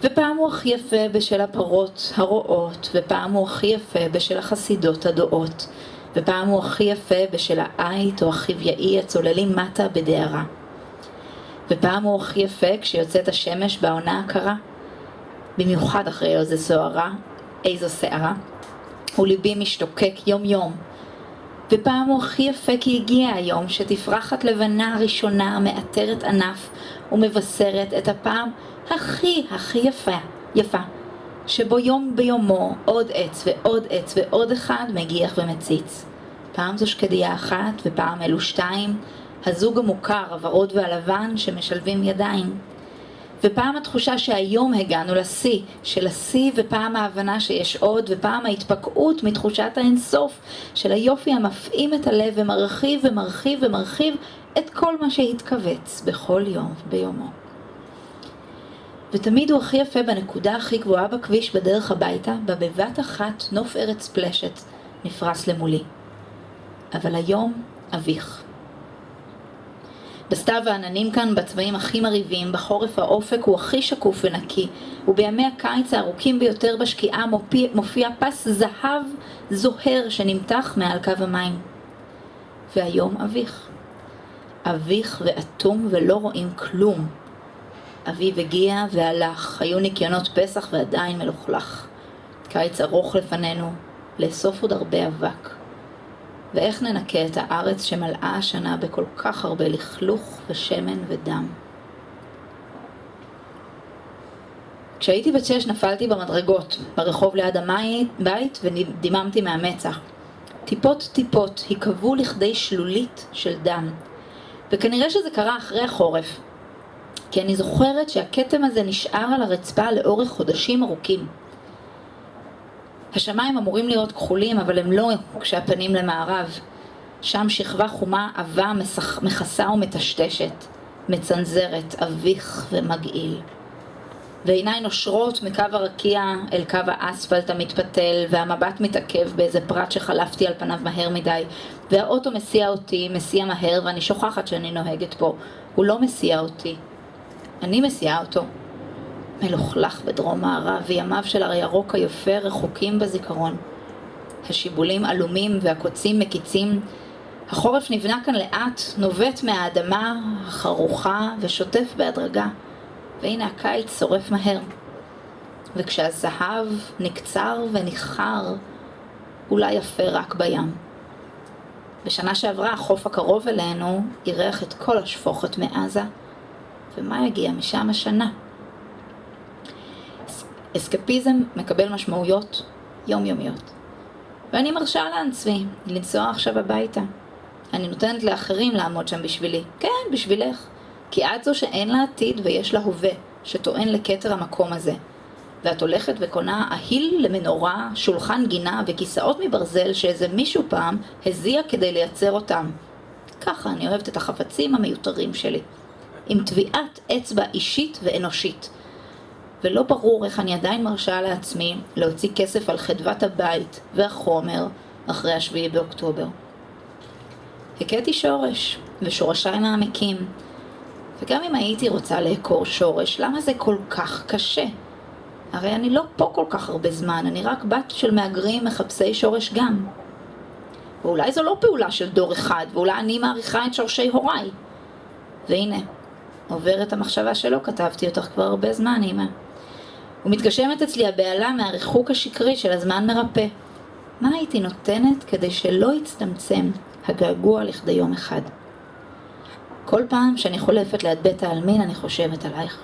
ופעם הוא הכי יפה בשל הפרות הרועות, ופעם הוא הכי יפה בשל החסידות הדועות, ופעם הוא הכי יפה בשל העית או החבייאי הצוללים מטה בדהרה. ופעם הוא הכי יפה כשיוצאת השמש בעונה הקרה, במיוחד אחרי איזו שערה, וליבי משתוקק יום יום. ופעם הוא הכי יפה כי הגיע היום שתפרחת לבנה הראשונה מאתרת ענף ומבשרת את הפעם הכי יפה, שבו יום ביומו עוד עץ ועוד עץ ועוד אחד מגיח ומציץ. פעם זו שקדיה אחת ופעם אלו שתיים, הזוג המוכר, הוורוד והלבן שמשלבים ידיים. ופעם התחושה שהיום הגענו לשיא של השיא, ופעם ההבנה שיש עוד, ופעם ההתפקעות מתחושת האינסוף של היופי המפעים את הלב ומרחיב ומרחיב ומרחיב את כל מה שהתכווץ בכל יום ביומו. ותמיד הוא הכי יפה בנקודה הכי גבוהה בכביש בדרך הביתה, בבת אחת נוף ארץ פלשת נפרס למולי. אבל היום אביך. בסתיו העננים כאן בצבעים הכי מריבים, בחורף האופק הוא הכי שקוף ונקי, ובימי הקיץ הארוכים ביותר בשקיעה מופיע פס זהב זוהר שנמתח מעל קו המים. והיום אביך ואטום ולא רואים כלום. אביב הגיע והלך, היו ניקיונות פסח ועדיין מלוכלך. קיץ ארוך לפנינו, לאסוף עוד הרבה אבק. ואיך ננקה את הארץ שמלאה השנה בכל כך הרבה לכלוך ושמן ודם. כשהייתי בת 6 נפלתי במדרגות, ברחוב ליד הבית ודיממתי מהמצח. טיפות טיפות היקבו לכדי שלולית של דם. וכנראה שזה קרה אחרי החורף. כי אני זוכרת שהכתם הזה נשאר על הרצפה לאורך חודשים ארוכים. השמיים אמורים להיות כחולים, אבל הם לא כשהפנים למערב. שם שכבה חומה עבה מכסה ומטשטשת, מצנזרת, אביך ומגעיל. ועיניי נושרות מקו הרקיע אל קו האספלט המתפתל, והמבט מתעכב באיזה פרט שחלפתי על פניו מהר מדי, והאוטו מסיע מהר, ואני שוכחת שאני נוהגת פה. הוא לא מסיע אותי. אני מסיעה אותו. מלוכלך בדרום מערב, וימיו של הירוק היפה רחוקים בזיכרון. השיבולים עלומים והקוצים מקיצים. החורף נבנה כאן לאט, נובט מהאדמה החרוכה ושוטף בהדרגה. והנה הקיץ שורף מהר. וכשהזהב נקצר ונחר, אולי יפה רק בים. בשנה שעברה החוף הקרוב אלינו אירח את כל השפוכת מעזה, ומה יגיע משם השנה? אסקפיזם מקבל משמעויות יומיומיות. ואני מרשה לעצמי לנסוע עכשיו הביתה. אני נותנת לאחרים לעמוד שם בשבילי. כן, בשבילך. כי את זו שאין לה עתיד ויש לה הווה, שטוען לכתר המקום הזה. ואת הולכת וקונה אהיל למנורה, שולחן גינה וכיסאות מברזל שאיזה מישהו פעם הזיע כדי לייצר אותם. ככה אני אוהבת את החפצים המיותרים שלי. עם טביעת אצבע אישית ואנושית. ולא ברור איך אני עדיין מרשה לעצמי להוציא כסף על חדוות הבית והחומר אחרי 7 באוקטובר. הכיתי שורש ושורשיי מעמיקים. וגם אם הייתי רוצה לעקור שורש, למה זה כל כך קשה? הרי אני לא פה כל כך הרבה זמן, אני רק בת של מהגרים מחפשי שורש גם. ואולי זו לא פעולה של דור אחד, ואולי אני מעריכה את שורשי הוריי. והנה, עוברת המחשבה שלא כתבתי אותך כבר הרבה זמן, אמא. ומתגשמת אצלי הבעלה מהריחוק השקרי של הזמן מרפא. מה הייתי נותנת כדי שלא יצטמצם הגעגוע לכדי יום אחד? כל פעם שאני חולפת ליד בית העלמין אני חושבת עלייך,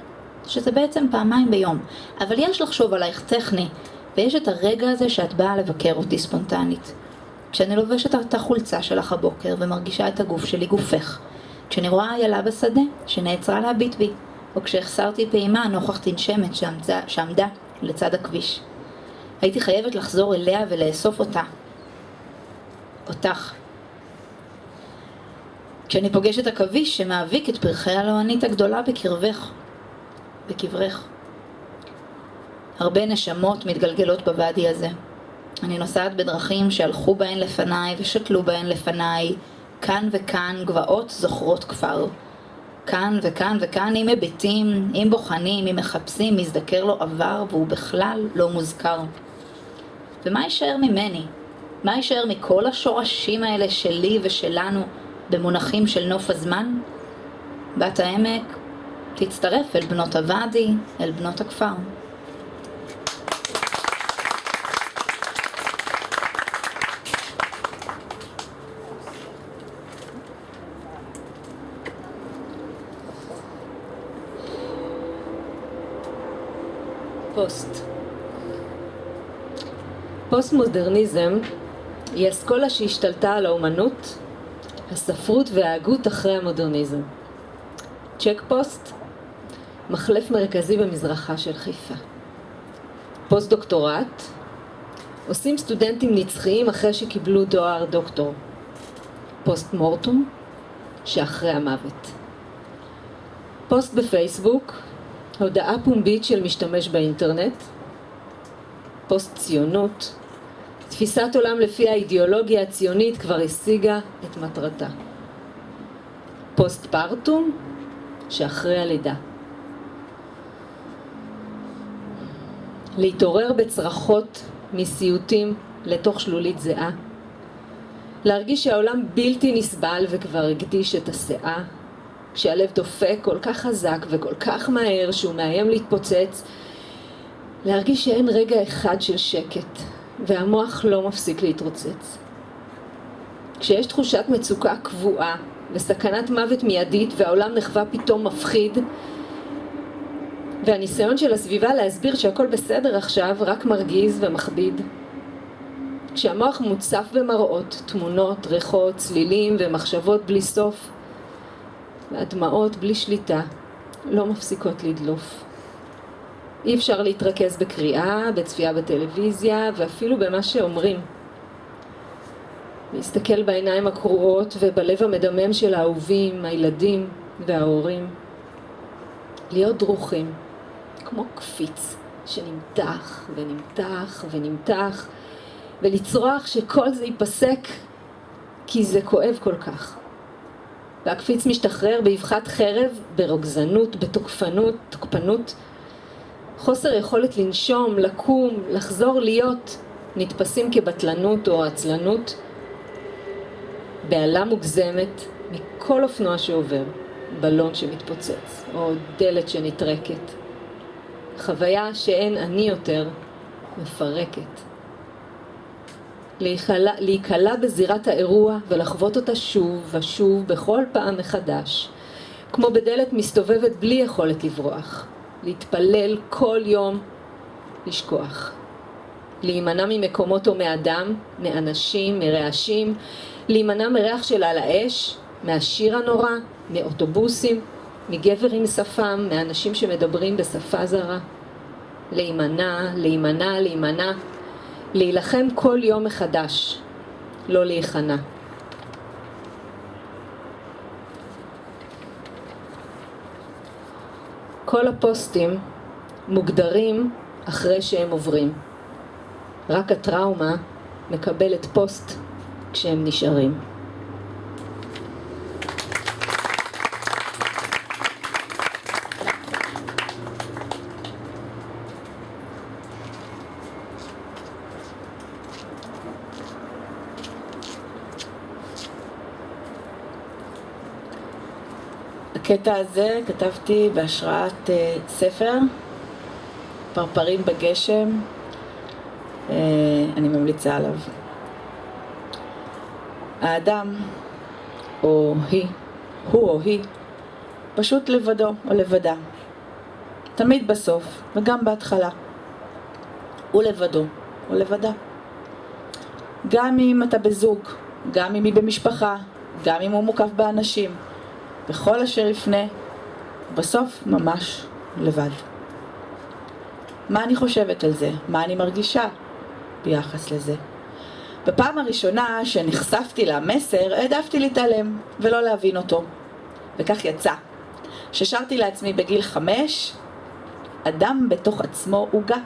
שזה בעצם 2 ביום, אבל יש לחשוב עלייך טכני, ויש את הרגע הזה שאת באה לבקר אותי ספונטנית. כשאני לובשת את החולצה שלך הבוקר ומרגישה את הגוף שלי גופך, כשאני רואה איילה בשדה שנעצרה להביט בי, או כשהחסרתי פעימה נוכח תנשמת שעמדה לצד הכביש. הייתי חייבת לחזור אליה ולאסוף אותך. כשאני פוגשת עכביש שמאביק את פרחי הלוהנית הגדולה בקברך. הרבה נשמות מתגלגלות בוואדי הזה. אני נוסעת בדרכים שהלכו בהן לפניי ושתלו בהן לפניי, כאן וכאן גבעות זוכרות כפר. כאן וכאן וכאן אם מביטים, אם בוחנים, אם מחפשים, מזדקר לו עבר והוא בכלל לא מוזכר. ומה יישאר ממני? מה יישאר מכל השורשים האלה שלי ושלנו במונחים של נוף הזמן? בת העמק תצטרף אל בנות הוואדי, אל בנות הכפר. פוסט-מודרניזם היא אסכולה שהשתלטה על האומנות, הספרות וההגות אחרי המודרניזם. צ'ק פוסט, מחלף מרכזי במזרחה של חיפה. פוסט דוקטורט, עושים סטודנטים נצחיים אחרי שקיבלו תואר דוקטור. פוסט מורטום, שאחרי המוות. פוסט בפייסבוק, הודעה פומבית של משתמש באינטרנט. פוסט ציונות, תפיסת עולם לפי האידיאולוגיה הציונית כבר השיגה את מטרתה. פוסט פרטום, שאחרי הלידה. להתעורר בצרחות מסיוטים לתוך שלולית זהה, להרגיש שהעולם בלתי נסבל וכבר הקדיש את הסאה, כשהלב דופק כל כך חזק וכל כך מהר שהוא מאיים להתפוצץ, להרגיש שאין רגע אחד של שקט והמוח לא מפסיק להתרוצץ. כשיש תחושת מצוקה קבועה וסכנת מוות מיידית והעולם נחווה פתאום מפחיד, והניסיון של הסביבה להסביר שהכל בסדר עכשיו רק מרגיז ומכביד. כשהמוח מוצף במראות, תמונות, ריחות, צלילים ומחשבות בלי סוף, והדמעות בלי שליטה לא מפסיקות לדלוף. אי אפשר להתרכז בקריאה, בצפייה בטלוויזיה ואפילו במה שאומרים. להסתכל בעיניים הקרועות ובלב המדמם של האהובים, הילדים וההורים. להיות דרוכים, כמו קפיץ שנמתח ונמתח ונמתח, ולצרוח שכל זה ייפסק כי זה כואב כל כך. והקפיץ משתחרר באבחת חרב, ברוגזנות, תוקפנות, חוסר יכולת לנשום, לקום, לחזור להיות, נתפסים כבטלנות או עצלנות, בעלה מוגזמת מכל אופנוע שעובר, בלון שמתפוצץ או דלת שנטרקת. חוויה שאין אני יותר, מפרקת. להיקלה בזירת האירוע ולחוות אותה שוב ושוב בכל פעם מחדש, כמו בדלת מסתובבת בלי יכולת לברוח. להתפלל כל יום, לשכוח. להימנע ממקומות או מאדם, מאנשים, מרעשים, להימנע מריח של על האש, מהשיר הנורא, מאוטובוסים, מגבר עם שפם, מאנשים שמדברים בשפה זרה. להימנע, להילחם כל יום מחדש, לא להיכנע. כל הפוסטים מוגדרים אחרי שהם עוברים. רק הטראומה מקבלת פוסט כשהם נשארים. הקטע הזה כתבתי בהשראת ספר, פרפרים בגשם, אני ממליצה עליו. האדם, או היא, הוא או היא, פשוט לבדו או לבדה. תמיד בסוף, וגם בהתחלה. הוא לבדו או לבדה. גם אם אתה בזוג, גם אם היא במשפחה, גם אם הוא מוקף באנשים. בכל אשר יפנה, בסוף ממש לבד. מה אני חושבת על זה? מה אני מרגישה ביחס לזה? בפעם הראשונה שנחשפתי למסר, העדפתי להתעלם ולא להבין אותו. וכך יצא. ששרתי לעצמי בגיל 5, אדם בתוך עצמו עוגה.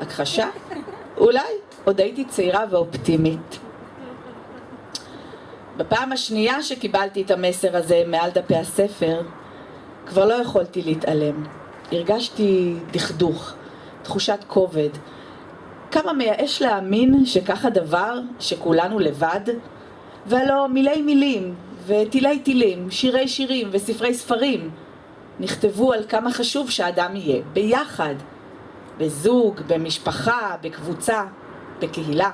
הכחשה? אולי עוד הייתי צעירה ואופטימית. בפעם השנייה שקיבלתי את המסר הזה מעל דפי הספר, כבר לא יכולתי להתעלם. הרגשתי דכדוך, תחושת כובד. כמה מייאש להאמין שכך הדבר, שכולנו לבד, והלא מילי מילים וטילי טילים, שירי שירים וספרי ספרים, נכתבו על כמה חשוב שהאדם יהיה ביחד, בזוג, במשפחה, בקבוצה, בקהילה.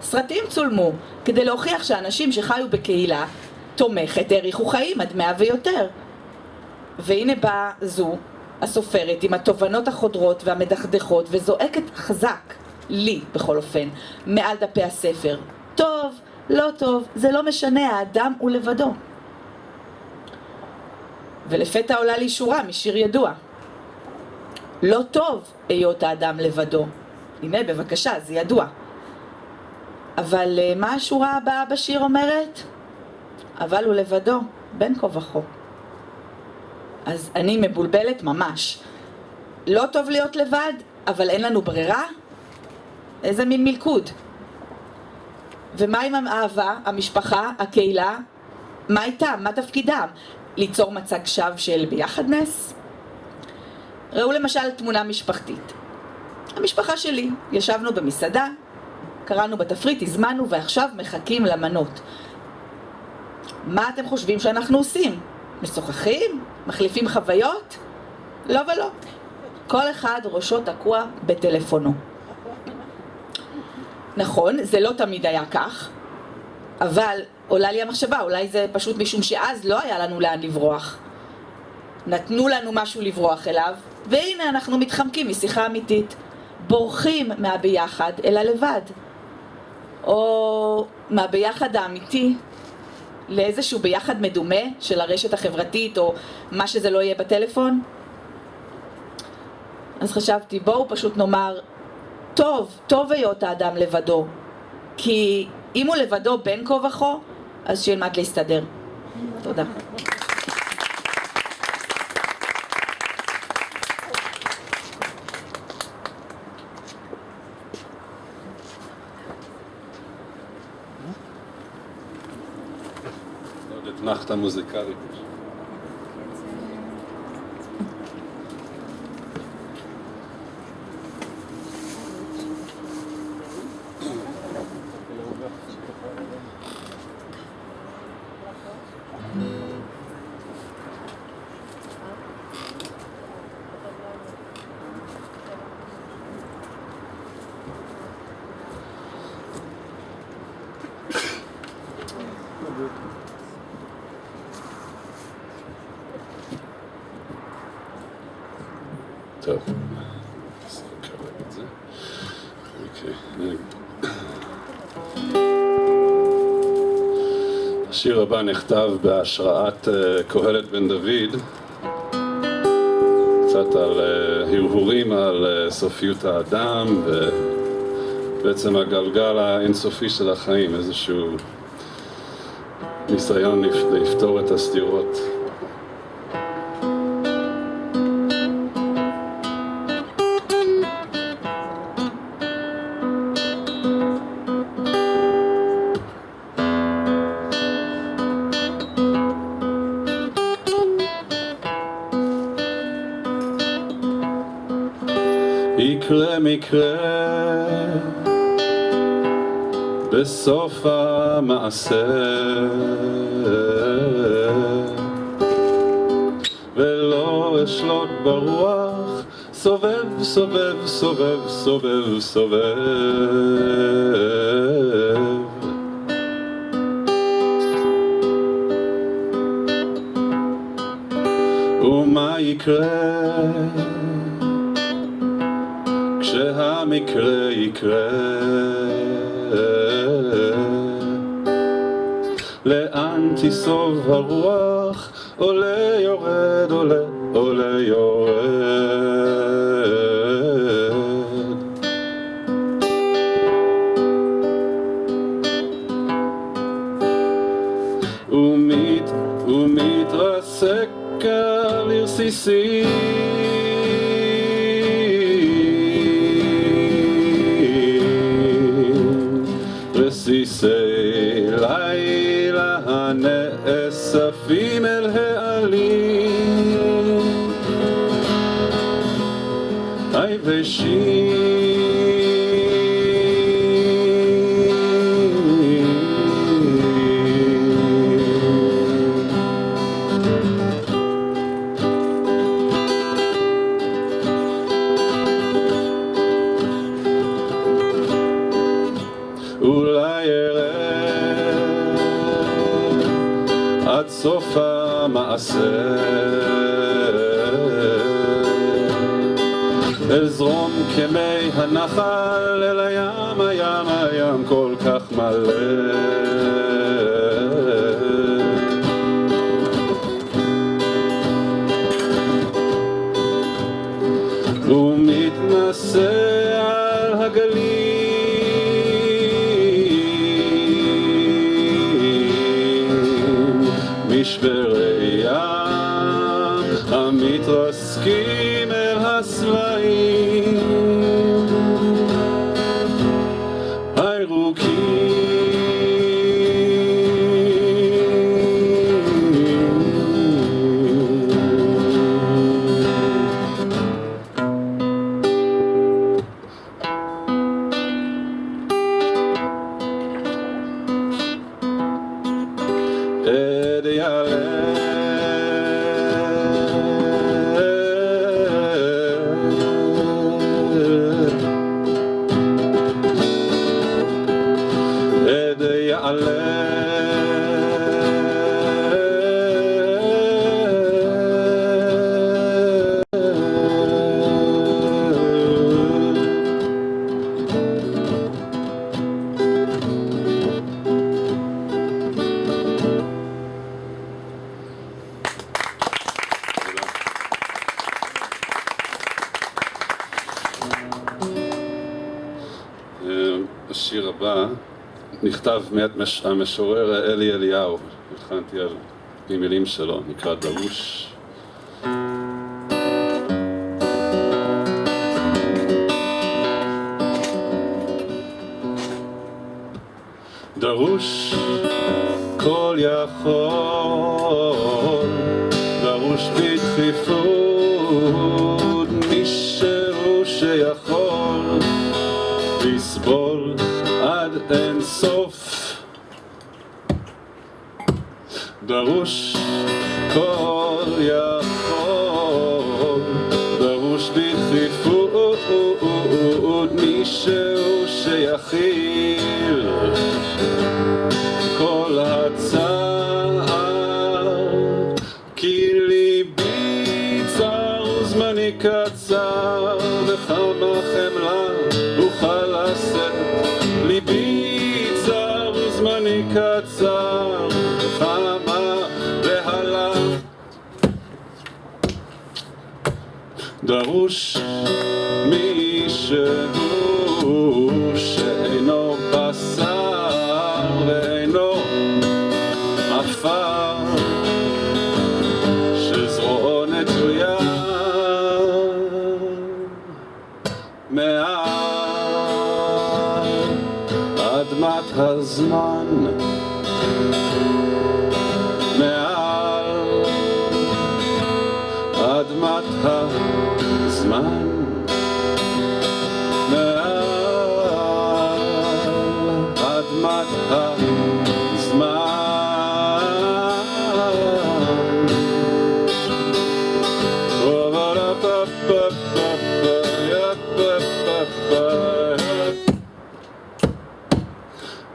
סרטים צולמו כדי להוכיח שאנשים שחיו בקהילה תומכת העריכו חיים עד 100 ויותר. והנה באה זו, הסופרת, עם התובנות החודרות והמדכדכות, וזועקת חזק, לי בכל אופן, מעל דפי הספר. טוב, לא טוב, זה לא משנה, האדם הוא לבדו. ולפתע עולה לי שורה משיר ידוע. לא טוב היות האדם לבדו. הנה בבקשה, זה ידוע. אבל מה השורה הבאה בשיר אומרת? אבל הוא לבדו, בין כה וכה. אז אני מבולבלת ממש. לא טוב להיות לבד, אבל אין לנו ברירה? איזה מין מלכוד. ומה עם האהבה, המשפחה, הקהילה? מה איתם? מה תפקידם? ליצור מצג שווא של ביחדנס? ראו למשל תמונה משפחתית. המשפחה שלי, ישבנו במסעדה, קראנו בתפריט, הזמנו ועכשיו מחכים למנות. מה אתם חושבים שאנחנו עושים? משוחחים? מחליפים חוויות? לא ולא. כל אחד ראשו תקוע בטלפונו. נכון, זה לא תמיד היה כך, אבל עולה לי המחשבה, אולי זה פשוט משום שאז לא היה לנו לאן לברוח. נתנו לנו משהו לברוח אליו, והנה אנחנו מתחמקים משיחה אמיתית. בורחים מהביחד אל הלבד. או מהביחד האמיתי לאיזשהו ביחד מדומה של הרשת החברתית או מה שזה לא יהיה בטלפון. אז חשבתי, בואו פשוט נאמר, טוב היות האדם לבדו, כי אם הוא לבדו בין כה וכה, אז שילמד להסתדר. תודה. אתנחתא מוזיקלית. טוב, אז נקרב את זה. אוקיי. השיר הבא נכתב בהשראת קהלת בן דוד, קצת על הרהורים על סופיות האדם ובעצם הגלגל האינסופי של החיים, איזשהו ניסיון לפתור את הסתירות. יקרה מקרה בסוף המעשה ולא אשלוט ברוח סובב סובב סובב סובב סובב ומה יקרה כשהמקרה יקרה לאן תיסוב הרוח עולה יורד עולה עולה יורד ומתרסק על רסיסים רסיסי לילה הנאספים אל העלים היבשים אולי ארד עד סוף המעשה אזרום כמי הנחל אל הים, הים, הים כל כך מלא ומתנשא על הגלים משברי ים המתרסקים אל הסלעים הירוקים השיר הבא נכתב מאת המשורר אלי אליהו, הכנתי על מילים שלו, נקרא דרוש. דרוש כל יכול, דרוש בדחיפות, מישהו שיכול לסבול עד אין סוף. דרוש כל יכול, דרוש בדחיפות, מישהו שיכיל כל הצער, כי ליבי צר וזמני קצר, וכמה חמלה אוכל לשאת. ליבי צר וזמני קצר, וכמה בהלה. דרוש מישהו שאינו בשר ואינו עפר, שזרועו נטויה מעל אדמת הזמן, מעל אדמת הזמן, מעל אדמת הזמן.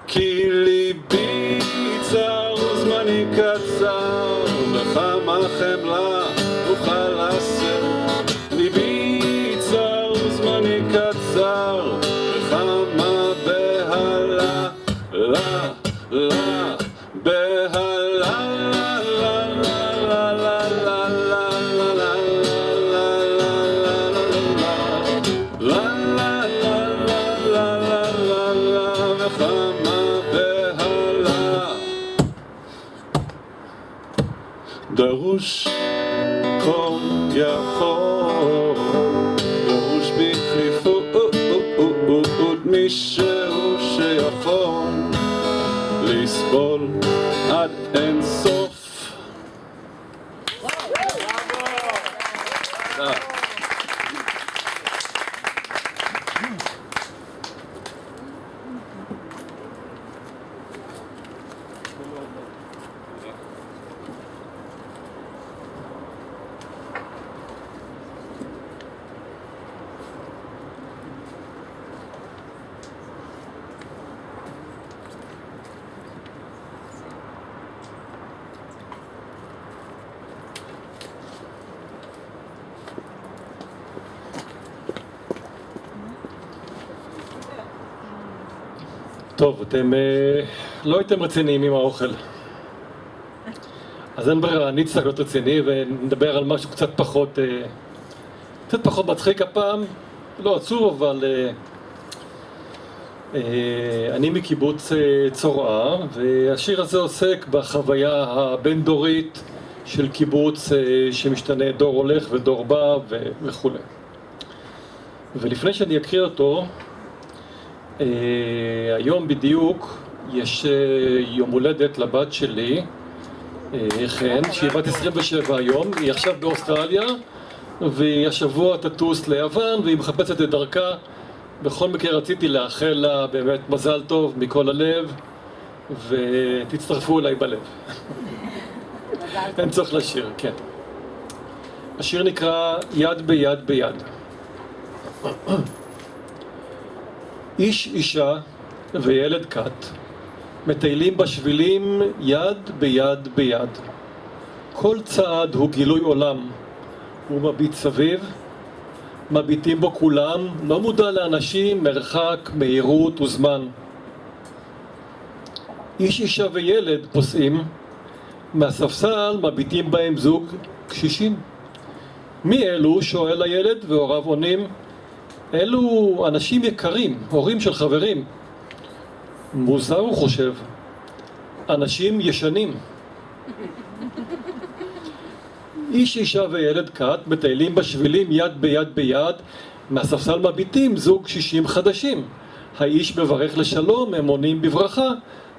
כי ליבי צר וזמני קצר, וכמה חמלה אוכל לשאת. ליבי צר וזמני קצר, וכמה בהלה, לה, לה, בהלה, לה, לה, לה, לה, לה, לה, דרוש כל יכול, דרוש בדחיפות, מישהו שיכול לסבול עד אין סוף. טוב, אתם לא הייתם רציניים עם האוכל. אז אין ברירה, אני אצטרך להיות רציני ונדבר על משהו קצת פחות מצחיק הפעם. לא עצוב, אבל אני מקיבוץ צורעה, והשיר הזה עוסק בחוויה הבין-דורית של קיבוץ שמשתנה, דור הולך ודור בא וכו'. ולפני שאני אקריא אותו, היום בדיוק יש יום הולדת לבת שלי, חן, שהיא בת 27 היום, היא עכשיו באוסטרליה, והיא השבוע תטוס ליוון, והיא מחפשת את דרכה. בכל מקרה רציתי לאחל לה באמת מזל טוב מכל הלב, ותצטרפו אליי בלב. אין צורך לשיר, כן. השיר נקרא יד ביד ביד. איש, אישה וילד קט מטיילים בשבילים יד ביד ביד. כל צעד הוא גילוי עולם. הוא מביט סביב, מביטים בו כולם, לא מודע לאנשים, מרחק, מהירות וזמן. איש, אישה וילד פוסעים, מהספסל מביטים בהם זוג קשישים. מי אלו? שואל הילד, והוריו עונים, אלו אנשים יקרים, הורים של חברים. מוזר הוא חושב, אנשים ישנים. איש, אישה וילד קט מטיילים בשבילים יד ביד ביד, מהספסל מביטים זוג קשישים חדשים. האיש מברך לשלום, הם עונים בברכה,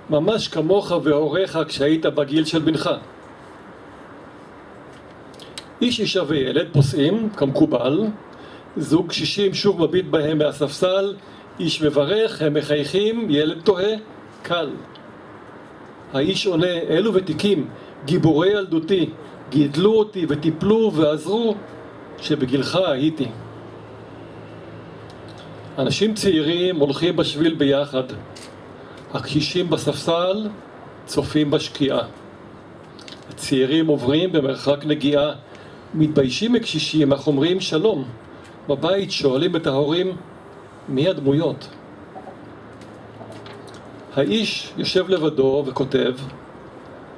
ממש כמוך והוריך כשהיית בגיל של בנך. איש, אישה וילד פוסעים, כמקובל, זוג קשישים שוב מביט בהם מהספסל, איש מברך, הם מחייכים, ילד תוהה, קל. האיש עונה, אלו ותיקים, גיבורי ילדותי, גידלו אותי וטיפלו ועזרו שבגילך הייתי. אנשים צעירים הולכים בשביל ביחד, הקשישים בספסל צופים בשקיעה. הצעירים עוברים במרחק נגיעה, מתביישים מקשישים, אך אומרים שלום. בבית שואלים את ההורים, מי הדמויות? האיש יושב לבדו וכותב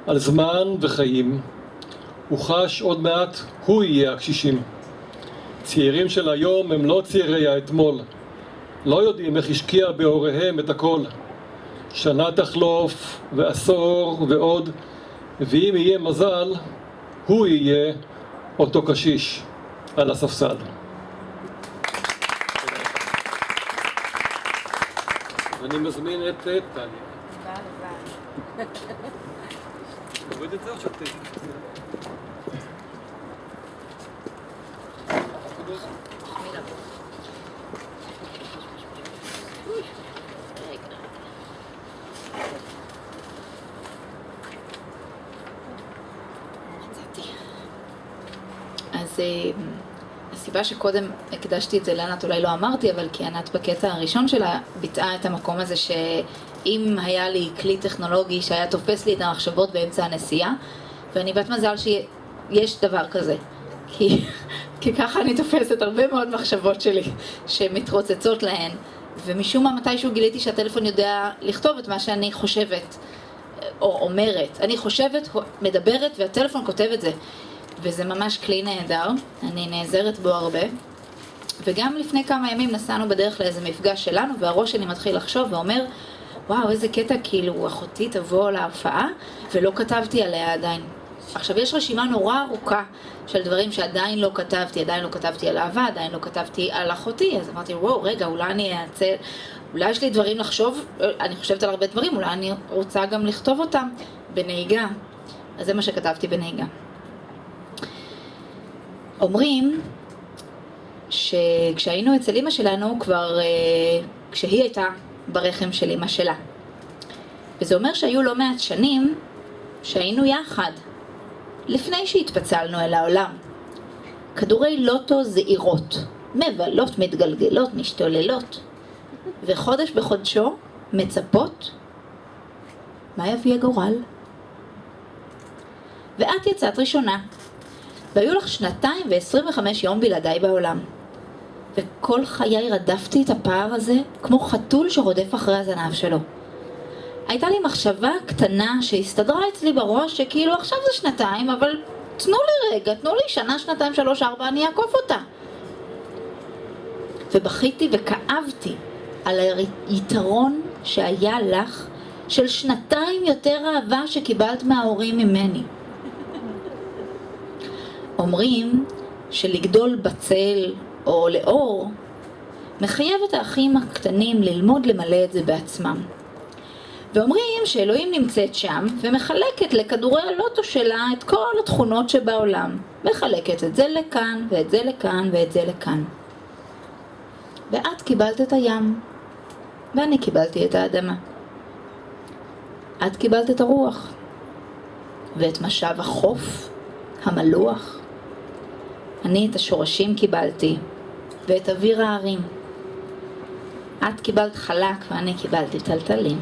על זמן וחיים, הוא חש עוד מעט הוא יהיה הקשישים. צעירים של היום הם לא צעירי האתמול, לא יודעים איך השקיע בהוריהם את הכל. שנה תחלוף ועשור ועוד, ואם יהיה מזל, הוא יהיה אותו קשיש על הספסל. אני מזמין את טלי. תוריד את זה או שתהיה? אז הסיבה שקודם הקדשתי את זה לענת, אולי לא אמרתי, אבל כי ענת בקטע הראשון שלה ביטאה את המקום הזה שאם היה לי כלי טכנולוגי שהיה תופס לי את המחשבות באמצע הנסיעה, ואני בת מזל שיש דבר כזה, כי ככה אני תופסת הרבה מאוד מחשבות שלי שמתרוצצות להן, ומשום מה מתישהו גיליתי שהטלפון יודע לכתוב את מה שאני חושבת או אומרת. אני חושבת, מדברת, והטלפון כותב את זה. וזה ממש כלי נהדר, אני נעזרת בו הרבה. וגם לפני כמה ימים נסענו בדרך לאיזה מפגש שלנו, והראש שלי מתחיל לחשוב ואומר, וואו, איזה קטע, כאילו, אחותי תבוא להופעה, ולא כתבתי עליה עדיין. עכשיו, יש רשימה נורא ארוכה של דברים שעדיין לא כתבתי, עדיין לא כתבתי על אהבה, עדיין לא כתבתי על אחותי, אז אמרתי, וואו, רגע, אולי אני אעצל, אולי יש לי דברים לחשוב, אני חושבת על הרבה דברים, אולי אני רוצה גם לכתוב אותם בנהיגה. אז זה מה שכתבתי בנהיגה. אומרים שכשהיינו אצל אמא שלנו כבר, כשהיא הייתה ברחם של אמא שלה. וזה אומר שהיו לא מעט שנים שהיינו יחד, לפני שהתפצלנו אל העולם. כדורי לוטו זעירות, מבלות, מתגלגלות, משתוללות, וחודש בחודשו מצפות מה יביא הגורל. ואת יצאת ראשונה. והיו לך 2.25 יום בלעדיי בעולם. וכל חיי רדפתי את הפער הזה כמו חתול שרודף אחרי הזנב שלו. הייתה לי מחשבה קטנה שהסתדרה אצלי בראש שכאילו עכשיו זה 2, אבל תנו לי רגע, תנו לי שנה, 2, 3, 4, אני אעקוף אותה. ובכיתי וכאבתי על היתרון שהיה לך של 2 יותר אהבה שקיבלת מההורים ממני. אומרים שלגדול בצל או לאור מחייב את האחים הקטנים ללמוד למלא את זה בעצמם. ואומרים שאלוהים נמצאת שם ומחלקת לכדורי הלוטו שלה את כל התכונות שבעולם. מחלקת את זה לכאן ואת זה לכאן ואת זה לכאן. ואת קיבלת את הים ואני קיבלתי את האדמה. את קיבלת את הרוח ואת משב החוף המלוח. אני את השורשים קיבלתי, ואת אוויר הערים. את קיבלת חלק ואני קיבלתי טלטלים.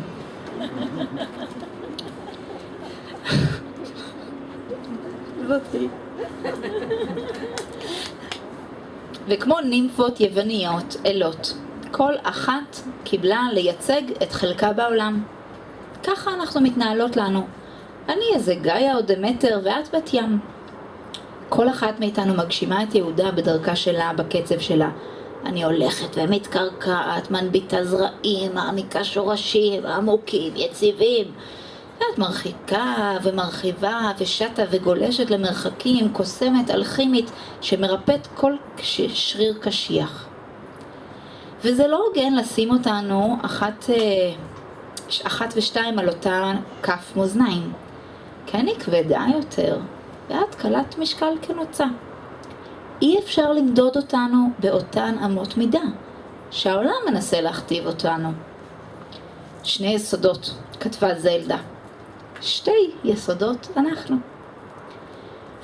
וכמו נימפות יווניות, אלות, כל אחת קיבלה לייצג את חלקה בעולם. ככה אנחנו מתנהלות לנו. אני איזה גאיה או דמטר ואת בת ים. כל אחת מאיתנו מגשימה את יהודה בדרכה שלה, בקצב שלה. אני הולכת ומתקרקעת, מנביטה זרעים, מעמיקה שורשים, עמוקים, יציבים. ואת מרחיקה ומרחיבה ושטה וגולשת למרחקים, קוסמת, אלכימית, שמרפאת כל שריר קשיח. וזה לא הוגן לשים אותנו אחת ושתיים על אותה כף מאזניים. כי אני כבדה יותר, ואת קלת משקל כנוצה. אי אפשר למדוד אותנו באותן אמות מידה, שהעולם מנסה להכתיב אותנו. 2 יסודות, כתבה זלדה. 2 יסודות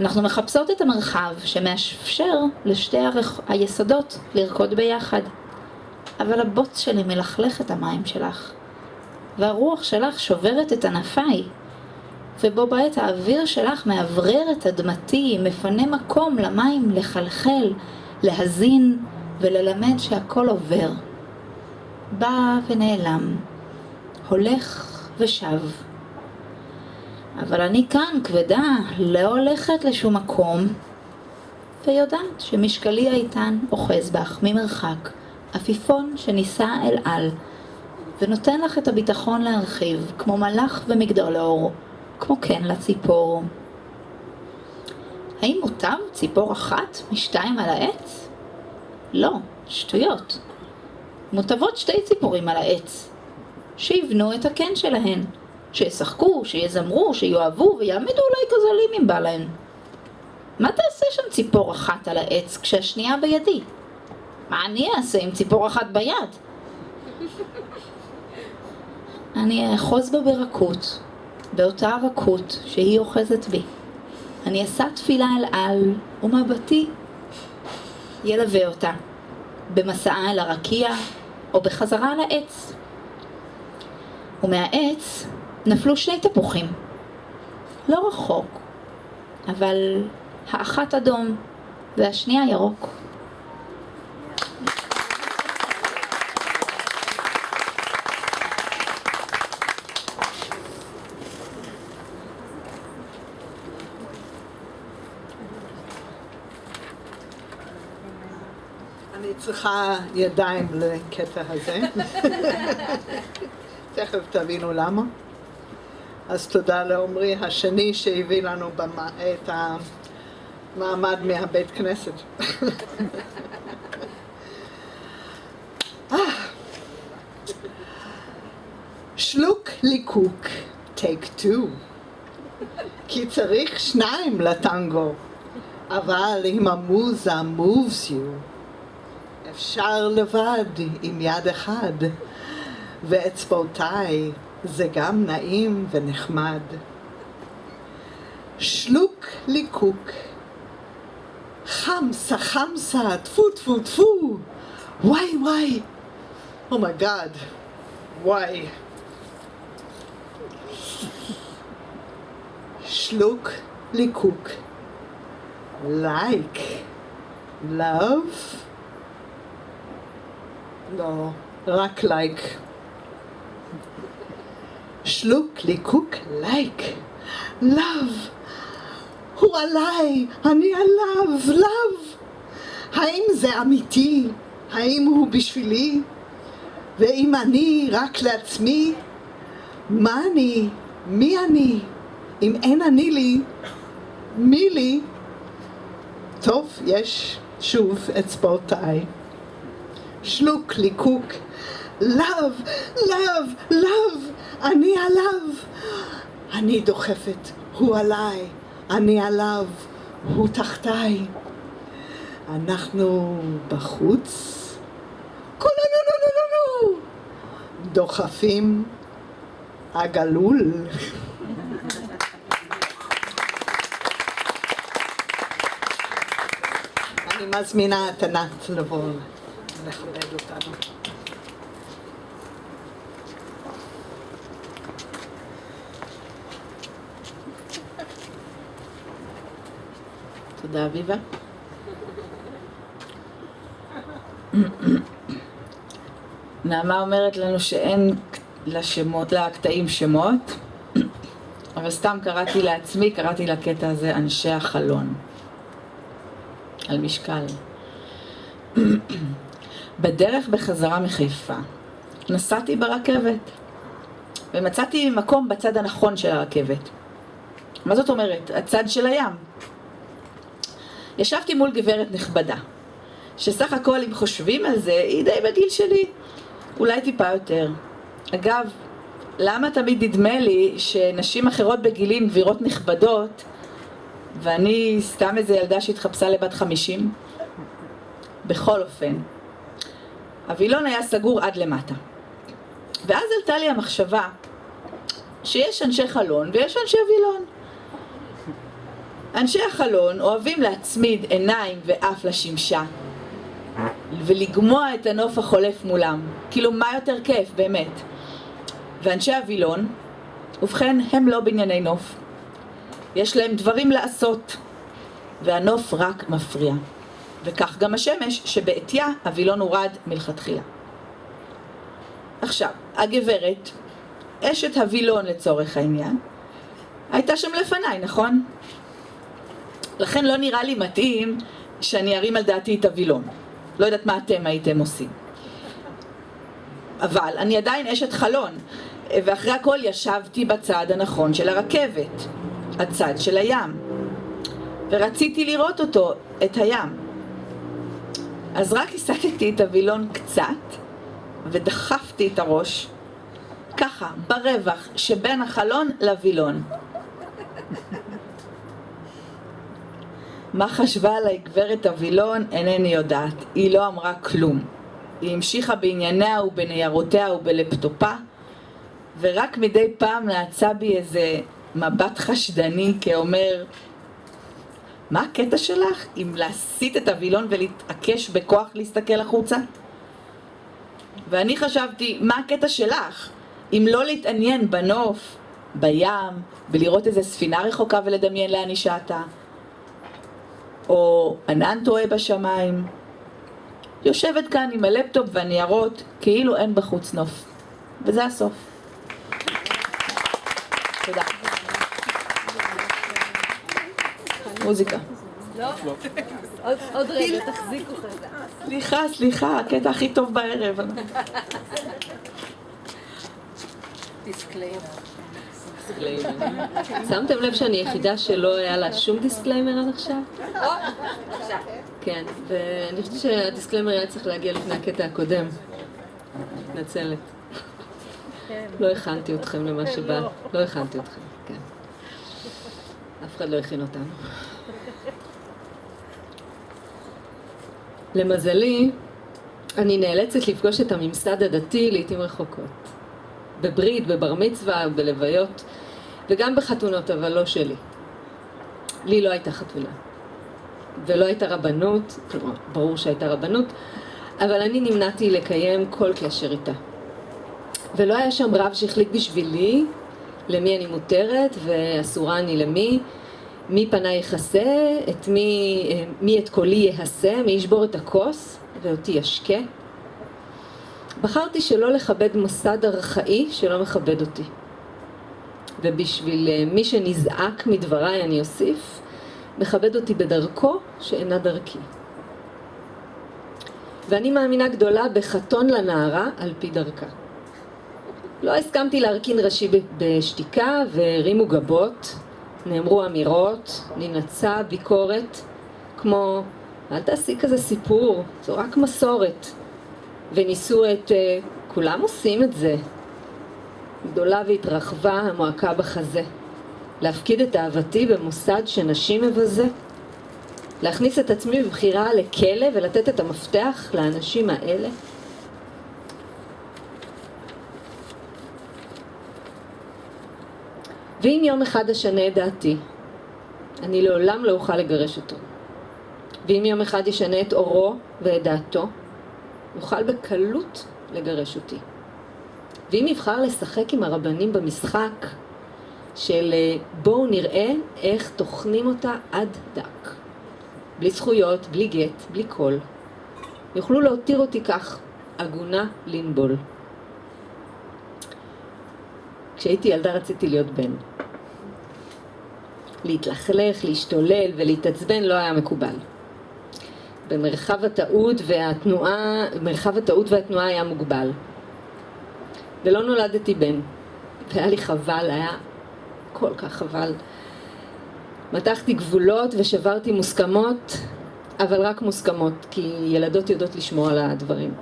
אנחנו מחפשות את המרחב שמאפשר לשתי היסודות לרקוד ביחד. אבל הבוץ שלי מלכלך את המים שלך, והרוח שלך שוברת את ענפיי, ובו בעת האוויר שלך מאוורר את אדמתי, מפנה מקום למים לחלחל, להזין וללמד שהכל עובר. בא ונעלם, הולך ושב. אבל אני כאן כבדה, לא הולכת לשום מקום, ויודעת שמשקלי האיתן אוחז בך ממרחק, עפיפון שניסה אל על, ונותן לך את הביטחון להרחיב, כמו מלאך ומגדל לאור, כמו כן לציפור. האם מוטב ציפור אחת משתיים על העץ? לא, שטויות. מוטבות 2 ציפורים על העץ, שיבנו את הקן שלהן, שישחקו, שיזמרו, שיואבו ויעמדו אולי כזלים אם בא להן. מה תעשה שם ציפור אחת על העץ כשהשנייה בידי? מה אני אעשה עם ציפור אחת ביד? אני אחוז בה ברכות, באותה רכות שהיא אוחזת בי. אני אשא תפילה אל על, ומבטי ילווה אותה, במסעה אל הרקיע, או בחזרה לעץ. ומהעץ נפלו 2 תפוחים, לא רחוק, אבל האחת אדום והשנייה ירוק. אני צריכה ידיים לקטע הזה. תכף תבינו למה. אז תודה לעומרי השני שהביא לנו את המעמד מהבית כנסת. שלוק ליקוק, טייק 2. כי צריך 2 לטנגו, אבל אם המוזה moves you, אפשר לבד עם יד אחד, ואצבעותיי זה גם נעים ונחמד. שלוק ליקוק, חמסה חמסה, טפו טפו טפו, וואי וואי, אומייגאד, וואי. שלוק ליקוק, לייק, love, לא, רק לייק. שלוק ליקוק לייק, love, הוא עליי, אני עליו, love. האם זה אמיתי? האם הוא בשבילי? ואם אני רק לעצמי? מה אני? מי אני? אם אין אני לי, מי לי? טוב, יש שוב אצבעותיי. שלוק ליקוק, love, love, love, אני עליו. אני דוחפת, הוא עליי, אני עליו, הוא תחתיי. אנחנו בחוץ, כולנו דוחפים הגלול. אני מזמינה את ענת לבוא לכבד אותנו. תודה אביבה. נעמה אומרת לנו שאין לקטעים שמות, אבל סתם קראתי לעצמי, קראתי לקטע הזה אנשי החלון, על משקל. בדרך בחזרה מחיפה, נסעתי ברכבת, ומצאתי מקום בצד הנכון של הרכבת. מה זאת אומרת? הצד של הים. ישבתי מול גברת נכבדה, שסך הכל אם חושבים על זה, היא די בגיל שלי, אולי טיפה יותר. אגב, למה תמיד נדמה לי שנשים אחרות בגילים גבירות נכבדות, ואני סתם איזה ילדה שהתחפשה לבת 50? בכל אופן, הווילון היה סגור עד למטה. ואז עלתה לי המחשבה שיש אנשי חלון ויש אנשי וילון. אנשי החלון אוהבים להצמיד עיניים ואף לשמשה ולגמוע את הנוף החולף מולם. כאילו מה יותר כיף באמת. ואנשי הווילון, ובכן הם לא בענייני נוף. יש להם דברים לעשות והנוף רק מפריע. וכך גם השמש שבעתיה הווילון הורד מלכתחילה. עכשיו, הגברת, אשת הווילון לצורך העניין, הייתה שם לפניי, נכון? לכן לא נראה לי מתאים שאני ארים על דעתי את הווילון. לא יודעת מה אתם הייתם עושים. אבל אני עדיין אשת חלון, ואחרי הכל ישבתי בצד הנכון של הרכבת, הצד של הים. ורציתי לראות אותו, את הים. אז רק הסתתי את הווילון קצת, ודחפתי את הראש, ככה, ברווח שבין החלון לווילון. מה חשבה עליי גברת הווילון אינני יודעת, היא לא אמרה כלום. היא המשיכה בענייניה ובניירותיה ובלפטופה, ורק מדי פעם נעצה בי איזה מבט חשדני כאומר, מה הקטע שלך? אם להסיט את הווילון ולהתעקש בכוח להסתכל החוצה? ואני חשבתי, מה הקטע שלך? אם לא להתעניין בנוף, בים, בלראות איזה ספינה רחוקה ולדמיין לאן היא שעתה, או ענן טועה בשמיים. יושבת כאן עם הלפטופ והניירות, כאילו אין בחוץ נוף. וזה הסוף. תודה. מוזיקה. עוד רגע, תחזיקו חזק. סליחה, הקטע הכי טוב בערב. שמתם לב שאני יחידה שלא היה לה שום דיסקליימר עד עכשיו? כן, ואני חושבת שהדיסקליימר היה צריך להגיע לפני הקטע הקודם. מתנצלת. לא הכנתי אתכם למה שבא. לא הכנתי אתכם, כן. אף אחד לא הכין אותנו. למזלי, אני נאלצת לפגוש את הממסד הדתי לעתים רחוקות. בברית, בבר מצווה, בלוויות, וגם בחתונות, אבל לא שלי. לי לא הייתה חתונה. ולא הייתה רבנות, כלומר, ברור שהייתה רבנות, אבל אני נמנעתי לקיים כל קשר איתה. ולא היה שם רב שהחליט בשבילי למי אני מותרת ואסורה אני למי, מי פנה יחסה, מי את קולי יהסה, מי ישבור את הכוס ואותי ישקה. בחרתי שלא לכבד מוסד ארכאי שלא מכבד אותי. ובשביל מי שנזעק מדבריי אני אוסיף, מכבד אותי בדרכו שאינה דרכי. ואני מאמינה גדולה בחתון לנערה על פי דרכה. לא הסכמתי להרכין ראשי בשתיקה והרימו גבות, נאמרו אמירות, ננצה ביקורת, כמו אל תעשי כזה סיפור, זו רק מסורת. וניסו את כולם עושים את זה. גדולה והתרחבה המועקה בחזה. להפקיד את אהבתי במוסד שנשים מבזה. להכניס את עצמי בבחירה לכלא ולתת את המפתח לאנשים האלה. ואם יום אחד אשנה את דעתי, אני לעולם לא אוכל לגרש אותו. ואם יום אחד ישנה את אורו ואת דעתו, יוכל בקלות לגרש אותי. ואם יבחר לשחק עם הרבנים במשחק של בואו נראה איך תוכנים אותה עד דק. בלי זכויות, בלי גט, בלי קול. יוכלו להותיר אותי כך, עגונה לנבול. כשהייתי ילדה רציתי להיות בן. להתלכלך, להשתולל ולהתעצבן לא היה מקובל. במרחב הטעות והתנועה היה מוגבל. ולא נולדתי בן, והיה לי חבל, היה כל כך חבל. מתחתי גבולות ושברתי מוסכמות, אבל רק מוסכמות, כי ילדות יודעות לשמור על הדברים.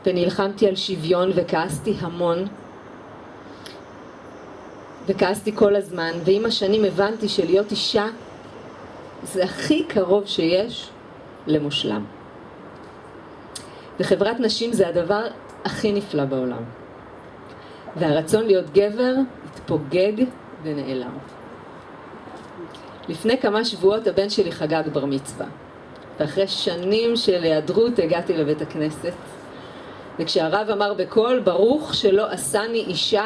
ונלחמתי על שוויון וכעסתי המון, וכעסתי כל הזמן, ועם השנים הבנתי שלהיות אישה זה הכי קרוב שיש למושלם. וחברת נשים זה הדבר הכי נפלא בעולם. והרצון להיות גבר התפוגג ונעלם. לפני כמה שבועות הבן שלי חגג בר מצווה, ואחרי שנים של היעדרות הגעתי לבית הכנסת, וכשהרב אמר בקול, ברוך שלא עשני אישה,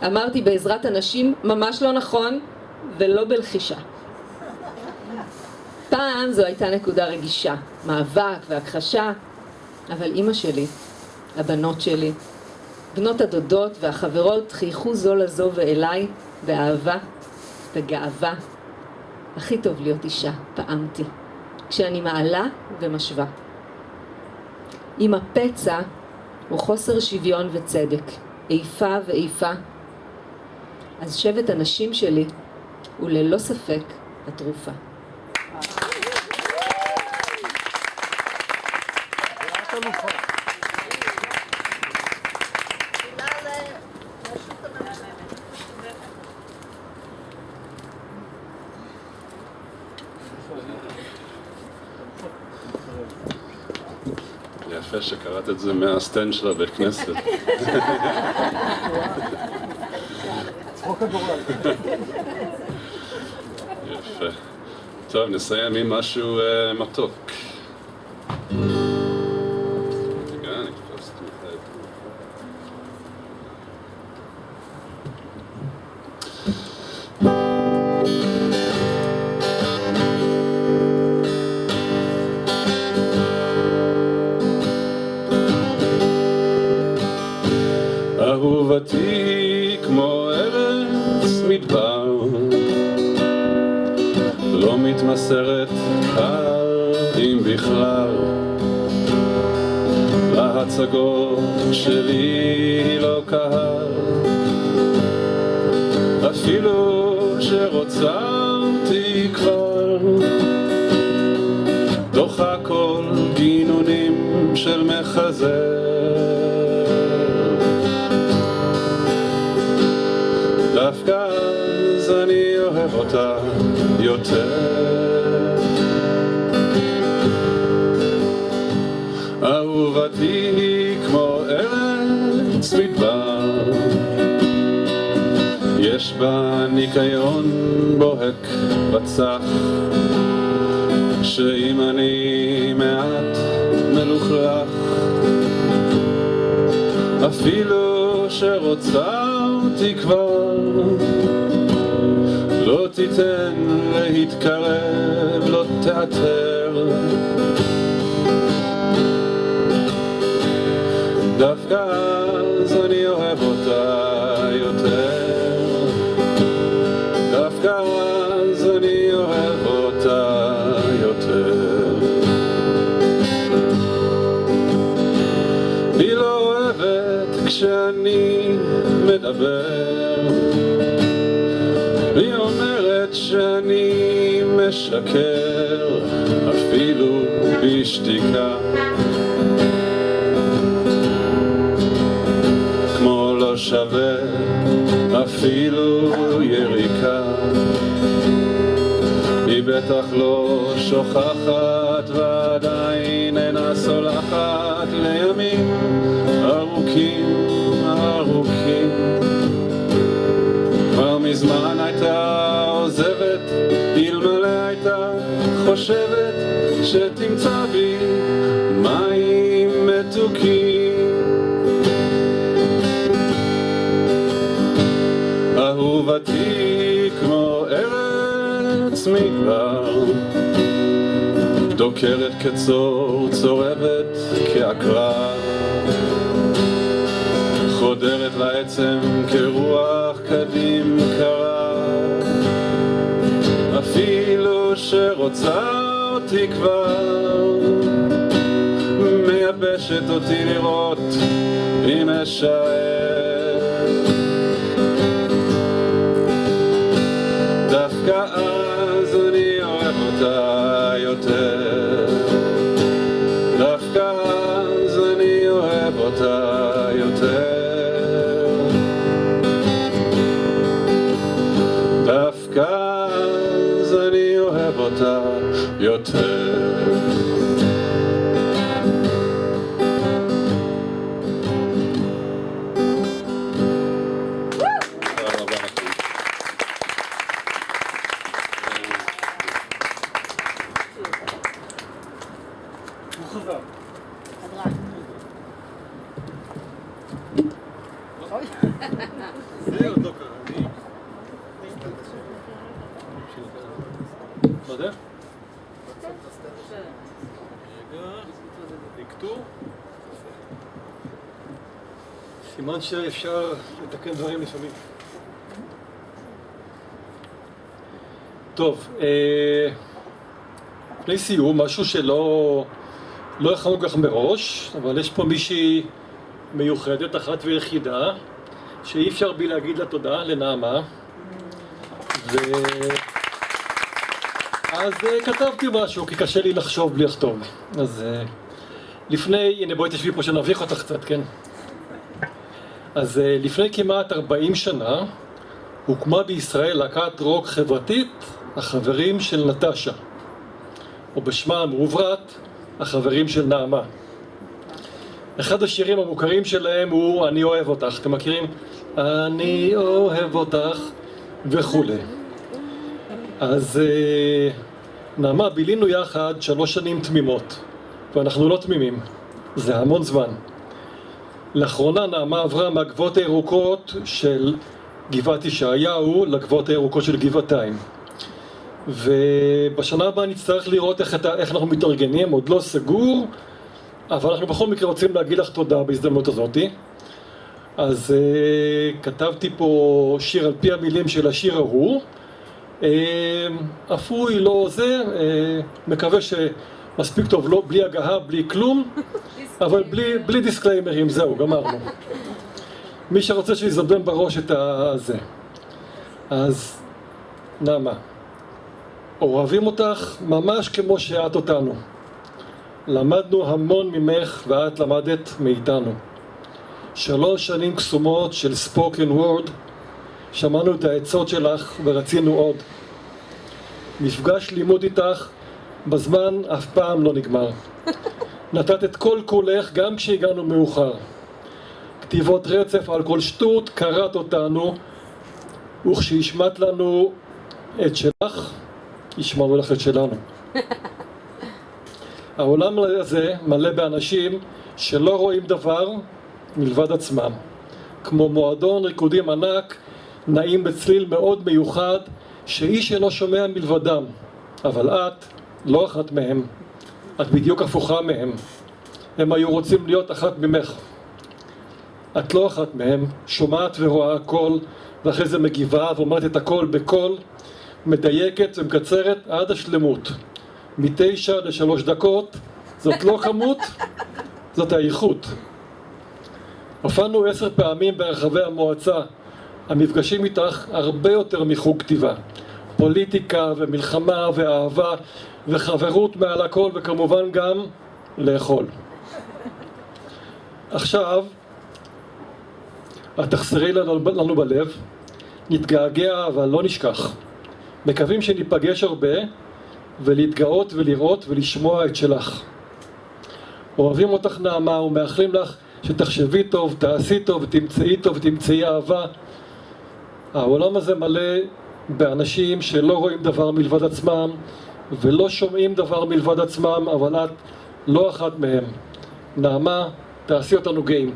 אמרתי בעזרת הנשים, ממש לא נכון ולא בלחישה. פעם זו הייתה נקודה רגישה, מאבק והכחשה, אבל אמא שלי, הבנות שלי, בנות הדודות והחברות חייכו זו לזו ואליי באהבה, בגאווה. הכי טוב להיות אישה, פעמתי, כשאני מעלה ומשווה. אם הפצע הוא חוסר שוויון וצדק, איפה ואיפה, אז שבט הנשים שלי הוא ללא ספק התרופה. יפה שקראת את זה מהסטנד של הבית כנסת. יפה. טוב, נסיים עם משהו מתוק. רגע, אני תפסתי לך את זה. אהובתי כמו ארץ מדבר, לא מתמסרת אם בכלל, להצגות שלי לא קהל, אפילו שרוצה אותי כבר, דוחה כל גינונים של מחזר. דווקא אז אני אוהב אותה יותר. אהובתי היא כמו ארץ מדבר, יש בה ניקיון בוהק בצח, שאם אני מעט מלוכלך, אפילו שרוצה אותי כבר, לא תיתן להתקרב, לא תאתר. דווקא אז אני אוהב אותה יותר, דווקא אז אני אוהב אותה יותר. היא לא אוהבת כשאני מדבר, היא אומרת שאני משקר, אפילו בשתיקה, כמו לא שווה אפילו יריקה. היא בטח לא שוכחת ועדיין אינה סולחת לימים ארוכים ארוכים. כבר מזמן הייתה עוזבת, אלמלא הייתה חושבת שתמצא בי מים מתוקים. אהובתי כמו ארץ מדבר, דוקרת כצור, צורבת כעקרב, חודרת לעצם כרוח קדים קרה, שרוצה אותי כבר, מייבשת אותי לראות אם אשאר. דווקא אז אני אוהב אותה יותר, דווקא אז אני אוהב אותה יותר, דווקא אז אני אוהב אותה יותר. זה עוד לא קרה, מה זה? רגע, דיקטור. סימן שאפשר לתקן דברים לפעמים. טוב, לפני סיום, משהו שלא הכנו כך מראש, אבל יש פה מישהי מיוחדת, אחת ויחידה, שאי אפשר בי להגיד לה תודה, לנעמה. אז כתבתי משהו, כי קשה לי לחשוב בלי לכתוב. אז לפני, הנה בואי תשבי פה שנביך אותך קצת, כן? אז לפני כמעט 40 שנה הוקמה בישראל להקת רוק חברתית, החברים של נטשה, או בשמה המעוברת, החברים של נעמה. אחד השירים המוכרים שלהם הוא "אני אוהב אותך", אתם מכירים? אני אוהב אותך וכולי. אז נעמה, בילינו יחד 3 שנים תמימות, ואנחנו לא תמימים, זה המון זמן. לאחרונה נעמה עברה מהגבעות הירוקות של גבעת ישעיהו לגבעות הירוקות של גבעתיים. ובשנה הבאה נצטרך לראות איך אנחנו מתארגנים, עוד לא סגור, אבל אנחנו בכל מקרה רוצים להגיד לך תודה בהזדמנות הזאת. אז כתבתי פה שיר על פי המילים של השיר ההוא. אפוי, לא זה, מקווה שמספיק טוב, לא, בלי הגהה, בלי כלום, אבל בלי דיסקליימרים, זהו, גמרנו. מי שרוצה שיזבן בראש את הזה. אז נעמה, אוהבים אותך ממש כמו שאת אותנו. למדנו המון ממך ואת למדת מאיתנו. 3 שנים קסומות של ספוקן וורד, שמענו את העצות שלך ורצינו עוד. מפגש לימוד איתך בזמן אף פעם לא נגמר. נתת את כל כולך גם כשהגענו מאוחר. כתיבות רצף על כל שטות, קראת אותנו, וכשהשמעת לנו את שלך, ישמענו לך את שלנו. העולם הזה מלא באנשים שלא רואים דבר מלבד עצמם. כמו מועדון ריקודים ענק, נעים בצליל מאוד מיוחד, שאיש אינו שומע מלבדם. אבל את לא אחת מהם. את בדיוק הפוכה מהם. הם היו רוצים להיות אחת ממך. את לא אחת מהם, שומעת ורואה הכל, ואחרי זה מגיבה ואומרת את הכל בקול, מדייקת ומקצרת עד השלמות. 9 ל3 דקות, זאת לא כמות, זאת האיכות. הופענו 10 פעמים ברחבי המועצה. המפגשים איתך הרבה יותר מחוג כתיבה. פוליטיקה ומלחמה ואהבה וחברות מעל הכל, וכמובן גם לאכול. עכשיו, את תחסרי לנו בלב, נתגעגע אבל לא נשכח. מקווים שניפגש הרבה ולהתגאות ולראות ולשמוע את שלך. אוהבים אותך נעמה ומאחלים לך שתחשבי טוב, תעשי טוב ותמצאי טוב ותמצאי אהבה. העולם הזה מלא באנשים שלא רואים דבר מלבד עצמם ולא שומעים דבר מלבד עצמם, אבל את לא אחת מהם. נעמה, תעשי אותנו גאים.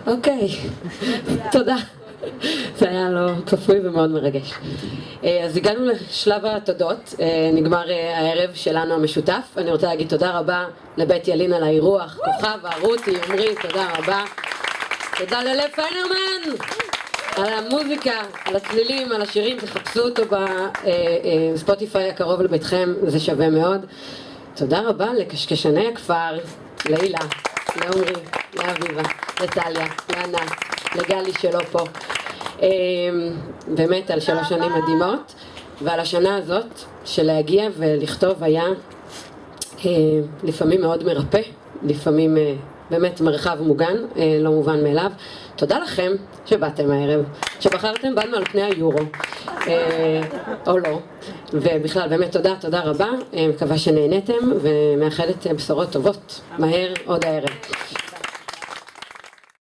אוקיי, תודה. זה היה לא צפוי ומאוד מרגש. אז הגענו לשלב התודות, נגמר הערב שלנו המשותף. אני רוצה להגיד תודה רבה לבית ילין על האירוח, כוכבה, רותי, עמרי, תודה רבה. תודה ללב פיינרמן על המוזיקה, על הצלילים, על השירים, תחפשו אותו בספוטיפיי הקרוב לביתכם, זה שווה מאוד. תודה רבה לקשקשני הכפר, להילה, לעומרי, לאביבה, לטליה, לענת, לגלי שלא פה. באמת על 3 שנים מדהימות, ועל השנה הזאת של להגיע ולכתוב היה לפעמים מאוד מרפא, לפעמים באמת מרחב מוגן, לא מובן מאליו. תודה לכם שבאתם הערב, שבחרתם בנו על פני היורו, או לא, ובכלל באמת תודה רבה, מקווה שנהנתם ומאחלת בשורות טובות, מהר עוד הערב.